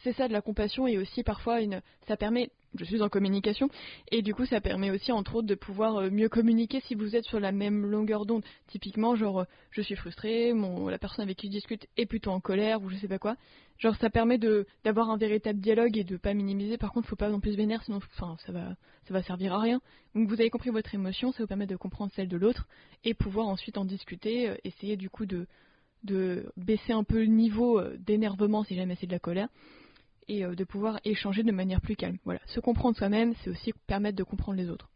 C'est ça, de la compassion, et aussi parfois, ça permet, je suis en communication, et du coup ça permet aussi entre autres de pouvoir mieux communiquer si vous êtes sur la même longueur d'onde. Typiquement, genre, je suis frustrée, la personne avec qui je discute est plutôt en colère, ou je sais pas quoi. Genre ça permet d'avoir un véritable dialogue et de pas minimiser. Par contre, faut pas non plus se vénère, sinon ça va servir à rien. Donc vous avez compris votre émotion, ça vous permet de comprendre celle de l'autre, et pouvoir ensuite en discuter, essayer du coup de baisser un peu le niveau d'énervement si jamais c'est de la colère, et de pouvoir échanger de manière plus calme. Voilà, se comprendre soi-même, c'est aussi permettre de comprendre les autres.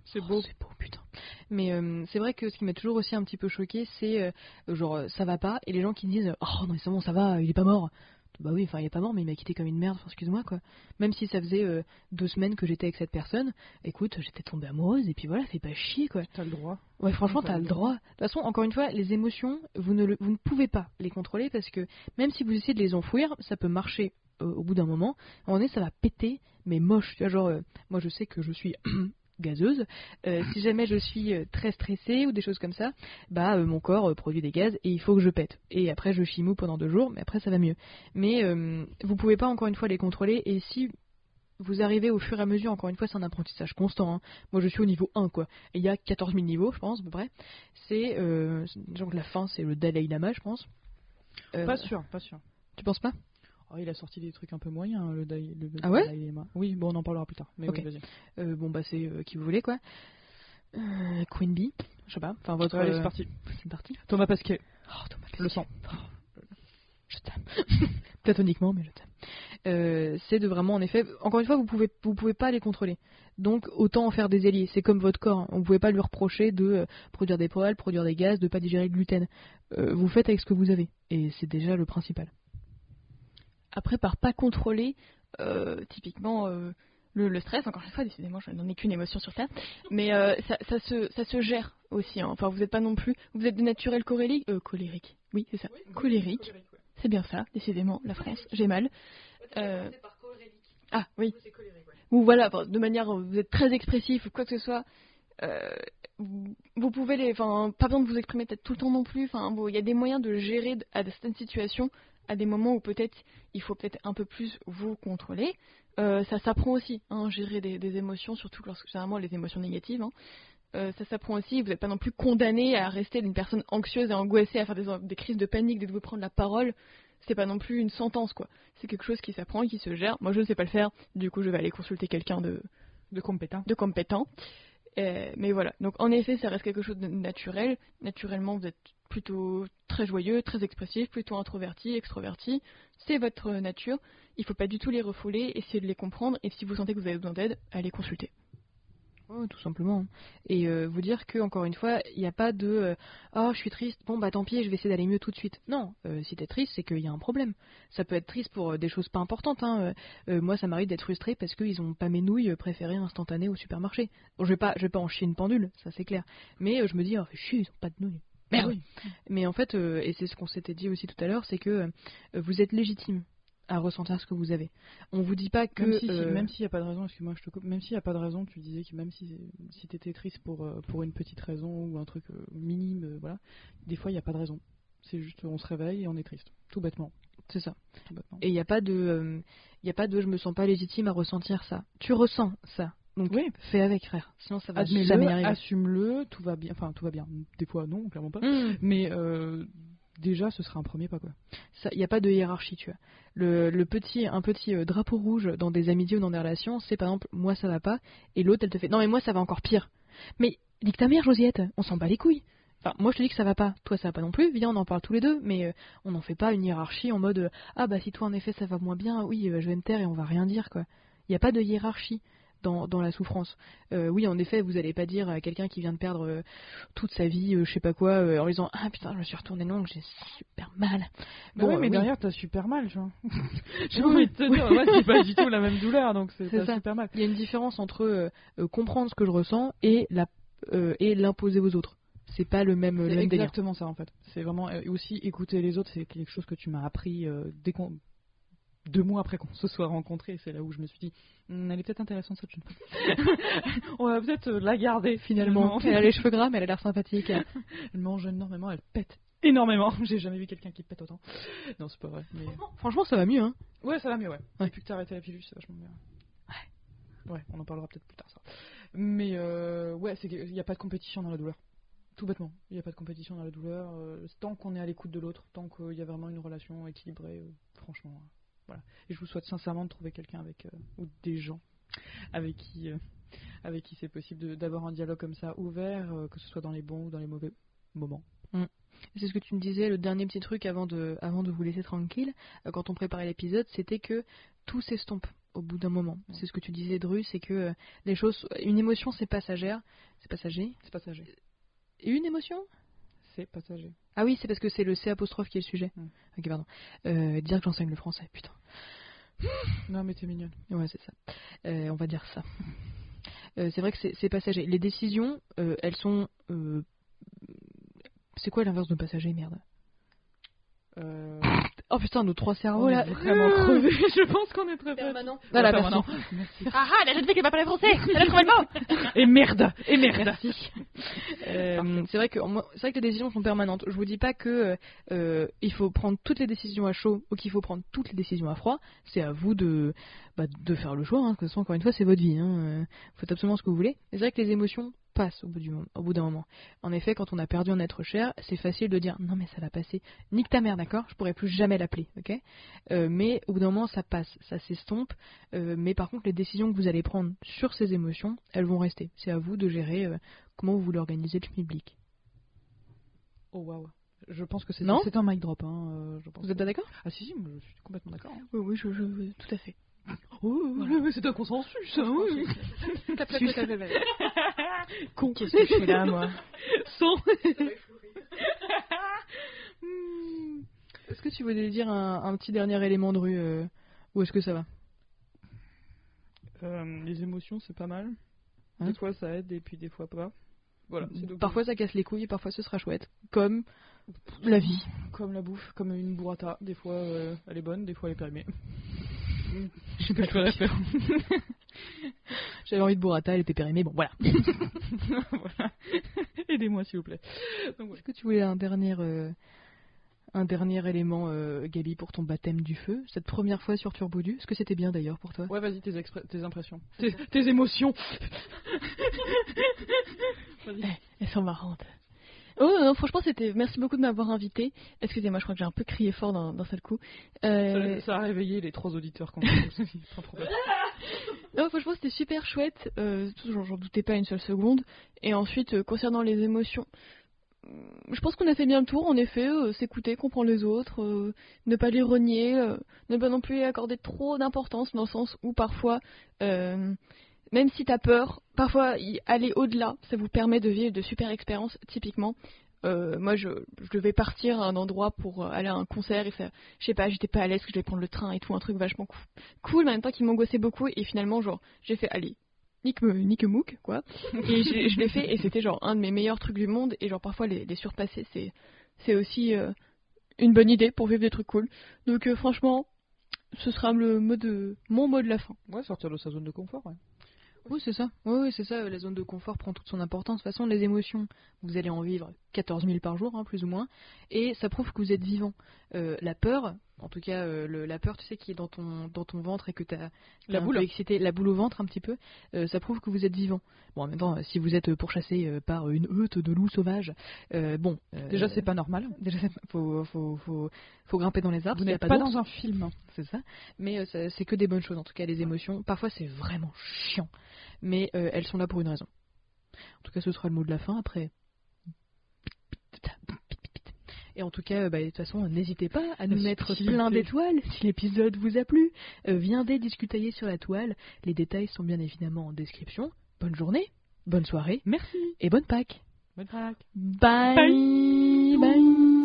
C'est beau, putain. Mais c'est vrai que ce qui m'a toujours aussi un petit peu choqué, c'est genre ça va pas, et les gens qui disent oh non mais c'est bon, ça va, il est pas mort. Bah oui, enfin il est pas mort, mais il m'a quitté comme une merde, enfin, excuse-moi quoi. Même si ça faisait 2 semaines que j'étais avec cette personne, écoute, j'étais tombée amoureuse, et puis voilà, fais pas chier quoi. T'as le droit. Ouais, franchement, t'as le droit. De toute façon, encore une fois, les émotions, vous ne pouvez pas les contrôler, parce que même si vous essayez de les enfouir, ça peut marcher au bout d'un moment. À un moment donné, ça va péter, mais moche. Tu vois, genre, moi je sais que je suis gazeuse. Si jamais je suis très stressée ou des choses comme ça, bah mon corps produit des gaz et il faut que je pète. Et après, je chimou pendant 2 jours, mais après ça va mieux. Mais vous pouvez pas encore une fois les contrôler, et si vous arrivez au fur et à mesure, encore une fois, c'est un apprentissage constant. Hein. Moi, je suis au niveau 1, quoi. Et il y a 14 000 niveaux, je pense, à peu près. C'est, genre, la fin, c'est le Dalai Lama, je pense. Pas sûr. Tu penses pas? Oh, il a sorti des trucs un peu moyens, le Dalai Lama. Oui, bon, on en parlera plus tard. Mais okay. Oui, vas-y. Bon, bah, c'est qui vous voulez, quoi. Queen Bee, je sais pas. Enfin, votre. Allez, c'est parti. C'est parti. Thomas Pesquet. Oh, Thomas Pesquet. Le sang. Oh, je t'aime. Platoniquement, mais je t'aime. C'est de vraiment, en effet, encore une fois, vous pouvez pas les contrôler. Donc autant en faire des alliés. C'est comme votre corps. Hein. On ne pouvait pas lui reprocher de produire des poils, produire des gaz, de pas digérer le gluten. Vous faites avec ce que vous avez, et c'est déjà le principal. Après, par pas contrôler, typiquement le stress, encore une fois, décidément, je n'en ai qu'une émotion sur Terre, mais ça se gère aussi. Hein. Enfin, vous n'êtes pas non plus, vous êtes de naturel colérique. Oui, c'est ça. Oui, colérique. Ouais. C'est bien ça, décidément, la France. J'ai mal. Ah oui. Ou voilà, de manière, vous êtes très expressif ou quoi que ce soit. Vous pouvez pas besoin de vous exprimer peut-être tout le temps non plus. Enfin, il y a des moyens de gérer à certaines situations, à des moments où peut-être il faut peut-être un peu plus vous contrôler. Ça s'apprend aussi, hein, gérer des émotions, surtout généralement les émotions négatives. Hein. Ça s'apprend aussi. Vous n'êtes pas non plus condamné à rester une personne anxieuse et angoissée, à faire des crises de panique dès que vous prendre la parole. C'est pas non plus une sentence, quoi. C'est quelque chose qui s'apprend et qui se gère. Moi, je ne sais pas le faire. Du coup, je vais aller consulter quelqu'un de compétent. Mais voilà. Donc, en effet, ça reste quelque chose de naturel. Naturellement, vous êtes plutôt très joyeux, très expressif, plutôt introverti, extroverti. C'est votre nature. Il ne faut pas du tout les refouler. Essayez de les comprendre. Et si vous sentez que vous avez besoin d'aide, allez consulter. Oh, tout simplement. Et vous dire que, encore une fois, il n'y a pas de oh, je suis triste, bon bah tant pis, je vais essayer d'aller mieux tout de suite. Non, si t'es triste, c'est qu'il y a un problème. Ça peut être triste pour des choses pas importantes. Hein. Moi, ça m'arrive d'être frustrée parce qu'ils ont pas mes nouilles préférées instantanées au supermarché. Bon, je vais pas en chier une pendule, ça c'est clair. Mais je me dis, oh, chier, ils ont pas de nouilles. Merde. Oui. Mais en fait, et c'est ce qu'on s'était dit aussi tout à l'heure, c'est que vous êtes légitime à ressentir ce que vous avez. On vous dit pas que même s'il y a pas de raison, excuse-moi, je te coupe. Même s'il y a pas de raison, tu disais que même si t'étais triste pour une petite raison ou un truc minime, voilà. Des fois il y a pas de raison. C'est juste on se réveille et on est triste, tout bêtement. C'est ça. Complètement. Et il n'y a pas de je me sens pas légitime à ressentir ça. Tu ressens ça. Donc Oui. fais avec, frère. Sinon ça va jamais Admets-le, arriver. assume-le, tout va bien. Enfin, tout va bien. Des fois, non, clairement pas. Mais déjà, ce sera un premier pas, quoi. Il n'y a pas de hiérarchie, tu vois. Un petit drapeau rouge dans des amitiés ou dans des relations, c'est par exemple, moi ça va pas, et l'autre elle te fait, non mais moi ça va encore pire. Mais nique ta mère, Josiette, on s'en bat les couilles. Enfin, moi je te dis que ça va pas, toi ça va pas non plus, viens on en parle tous les deux, mais on n'en fait pas une hiérarchie en mode, ah bah si toi en effet ça va moins bien, oui je vais me taire et on va rien dire, quoi. Il n'y a pas de hiérarchie dans la souffrance. Oui, en effet, vous allez pas dire à quelqu'un qui vient de perdre toute sa vie, je sais pas quoi, en lui disant, ah putain, je me suis retourné l'ongle, j'ai super mal. Bon, mais derrière, t'as super mal, tu vois. J'ai envie de te dire, moi, c'est pas du tout la même douleur, donc c'est ça. super mal. Il y a une différence entre comprendre ce que je ressens et l'imposer aux autres. C'est pas le même délire. C'est exactement ça, en fait. C'est vraiment aussi écouter les autres, c'est quelque chose que tu m'as appris 2 mois après qu'on se soit rencontrés. C'est là où je me suis dit, elle est peut-être intéressante cette jeune femme. On va peut-être la garder finalement. Elle a les cheveux gras, mais elle a l'air sympathique. Elle mange énormément, elle pète énormément. J'ai jamais vu quelqu'un qui pète autant. Non, c'est pas vrai. Mais... Franchement, ça va mieux, hein. Ouais, ça va mieux, ouais. Depuis que t'as arrêté la pilule, c'est vachement bien. Ouais, on en parlera peut-être plus tard, ça. Mais ouais, c'est qu'il n'y a pas de compétition dans la douleur. Tout bêtement, il n'y a pas de compétition dans la douleur. Tant qu'on est à l'écoute de l'autre, tant qu'il y a vraiment une relation équilibrée, franchement, voilà. Et je vous souhaite sincèrement de trouver quelqu'un ou des gens avec qui c'est possible d'avoir un dialogue comme ça ouvert, que ce soit dans les bons ou dans les mauvais moments. C'est ce que tu me disais, le dernier petit truc avant de vous laisser tranquille, quand on préparait l'épisode, c'était que tout s'estompe au bout d'un moment. C'est ce que tu disais, Dru, c'est que les choses, une émotion c'est passagère, c'est passager. Et une émotion c'est passager. Ah oui, c'est parce que c'est le C apostrophe qui est le sujet. Ok, pardon. Dire que j'enseigne le français, putain. Non, mais t'es mignonne. Ouais, c'est ça. On va dire ça. C'est vrai que c'est passager. Les décisions, elles sont... C'est quoi l'inverse de passager, merde? Oh putain, nos 3 cerveaux là. Vraiment crevés. Je pense qu'on est très permanent. Voilà, permanent. Merci. Ah la jeune fille qui va parler français. Elle a trouvé le mot. Et merde. Merci. C'est vrai que les décisions sont permanentes. Je vous dis pas que il faut prendre toutes les décisions à chaud ou qu'il faut prendre toutes les décisions à froid. C'est à vous de faire le choix. Hein. De toute façon, encore une fois, c'est votre vie. Hein. Faites absolument ce que vous voulez. C'est vrai que les émotions passe au bout d'un moment. En effet, quand on a perdu un être cher, c'est facile de dire non mais ça va passer. Nique ta mère, d'accord? Je pourrais plus jamais l'appeler, ok? Mais au bout d'un moment, ça passe, ça s'estompe. Mais par contre, les décisions que vous allez prendre sur ces émotions, elles vont rester. C'est à vous de gérer comment vous voulez organiser le public. Oh waouh. Je pense que c'est un mic drop. Hein, je pense vous êtes pas d'accord? Ah si, moi, je suis complètement d'accord. Hein. Oui, je tout à fait. Oh, voilà. Mais c'est un consensus, hein, oui. Con. Qu'est-ce que je fais là, moi? Est-ce que tu voulais dire un petit dernier élément de rue ou est-ce que ça va? Les émotions, c'est pas mal. Des fois, ça aide et puis des fois pas. Voilà. Parfois, ça casse les couilles et parfois, ce sera chouette. Comme la vie. Comme la bouffe, comme une burrata. Des fois, elle est bonne, des fois, elle est périmée. Je sais pas ce que je ferais faire. J'avais envie de burrata, elle était périmée, bon voilà. Voilà. Aidez-moi s'il vous plaît. Donc, est-ce que tu voulais un dernier élément, Gabi, pour ton baptême du feu, cette première fois sur Turbodu? Est-ce que c'était bien d'ailleurs pour toi? Ouais, vas-y, tes impressions. Tes émotions. Elles sont marrantes. Oh non, franchement, merci beaucoup de m'avoir invité. Excusez-moi, je crois que j'ai un peu crié fort d'un seul coup. Ça a réveillé les 3 auditeurs quand Non, franchement, c'était super chouette. J'en doutais pas une seule seconde. Et ensuite, concernant les émotions, je pense qu'on a fait bien le tour. En effet, s'écouter, comprendre les autres, ne pas les renier, ne pas non plus accorder trop d'importance dans le sens où parfois... même si t'as peur, parfois aller au-delà, ça vous permet de vivre de super expériences. Typiquement, moi je devais partir à un endroit pour aller à un concert et ça, je sais pas, j'étais pas à l'aise, que je devais prendre le train et tout, un truc vachement cool, mais en même temps qui m'angoissait beaucoup. Et finalement, genre, j'ai fait, allez, nique mouk, quoi. Et je l'ai fait et c'était genre un de mes meilleurs trucs du monde. Et genre parfois les surpasser, c'est aussi une bonne idée pour vivre des trucs cool. Donc franchement, ce sera mon mot de la fin. Ouais, sortir de sa zone de confort, ouais. Oui, c'est ça. Oui, c'est ça. La zone de confort prend toute son importance. De toute façon, les émotions, vous allez en vivre 14 000 par jour, hein, plus ou moins, et ça prouve que vous êtes vivant. La peur, en tout cas la peur, tu sais, qui est dans ton ventre et que t'as La boule. excité, la boule au ventre un petit peu, ça prouve que vous êtes vivant. Bon, en même temps, si vous êtes pourchassé par une meute de loups sauvages, Déjà, c'est pas normal. déjà, faut grimper dans les arbres. Vous s'il y a n'êtes pas d'ours, dans un film. c'est ça. Mais c'est que des bonnes choses, en tout cas, les émotions. Parfois, c'est vraiment chiant, mais elles sont là pour une raison. En tout cas, ce sera le mot de la fin après. Et en tout cas, de toute façon, n'hésitez pas à nous mettre plein d'étoiles si l'épisode vous a plu. Viendez discutailler sur la toile. Les détails sont bien évidemment en description. Bonne journée, bonne soirée, Merci. et bonne Pâques. Bonne Pâques. Bye. Bye. Bye.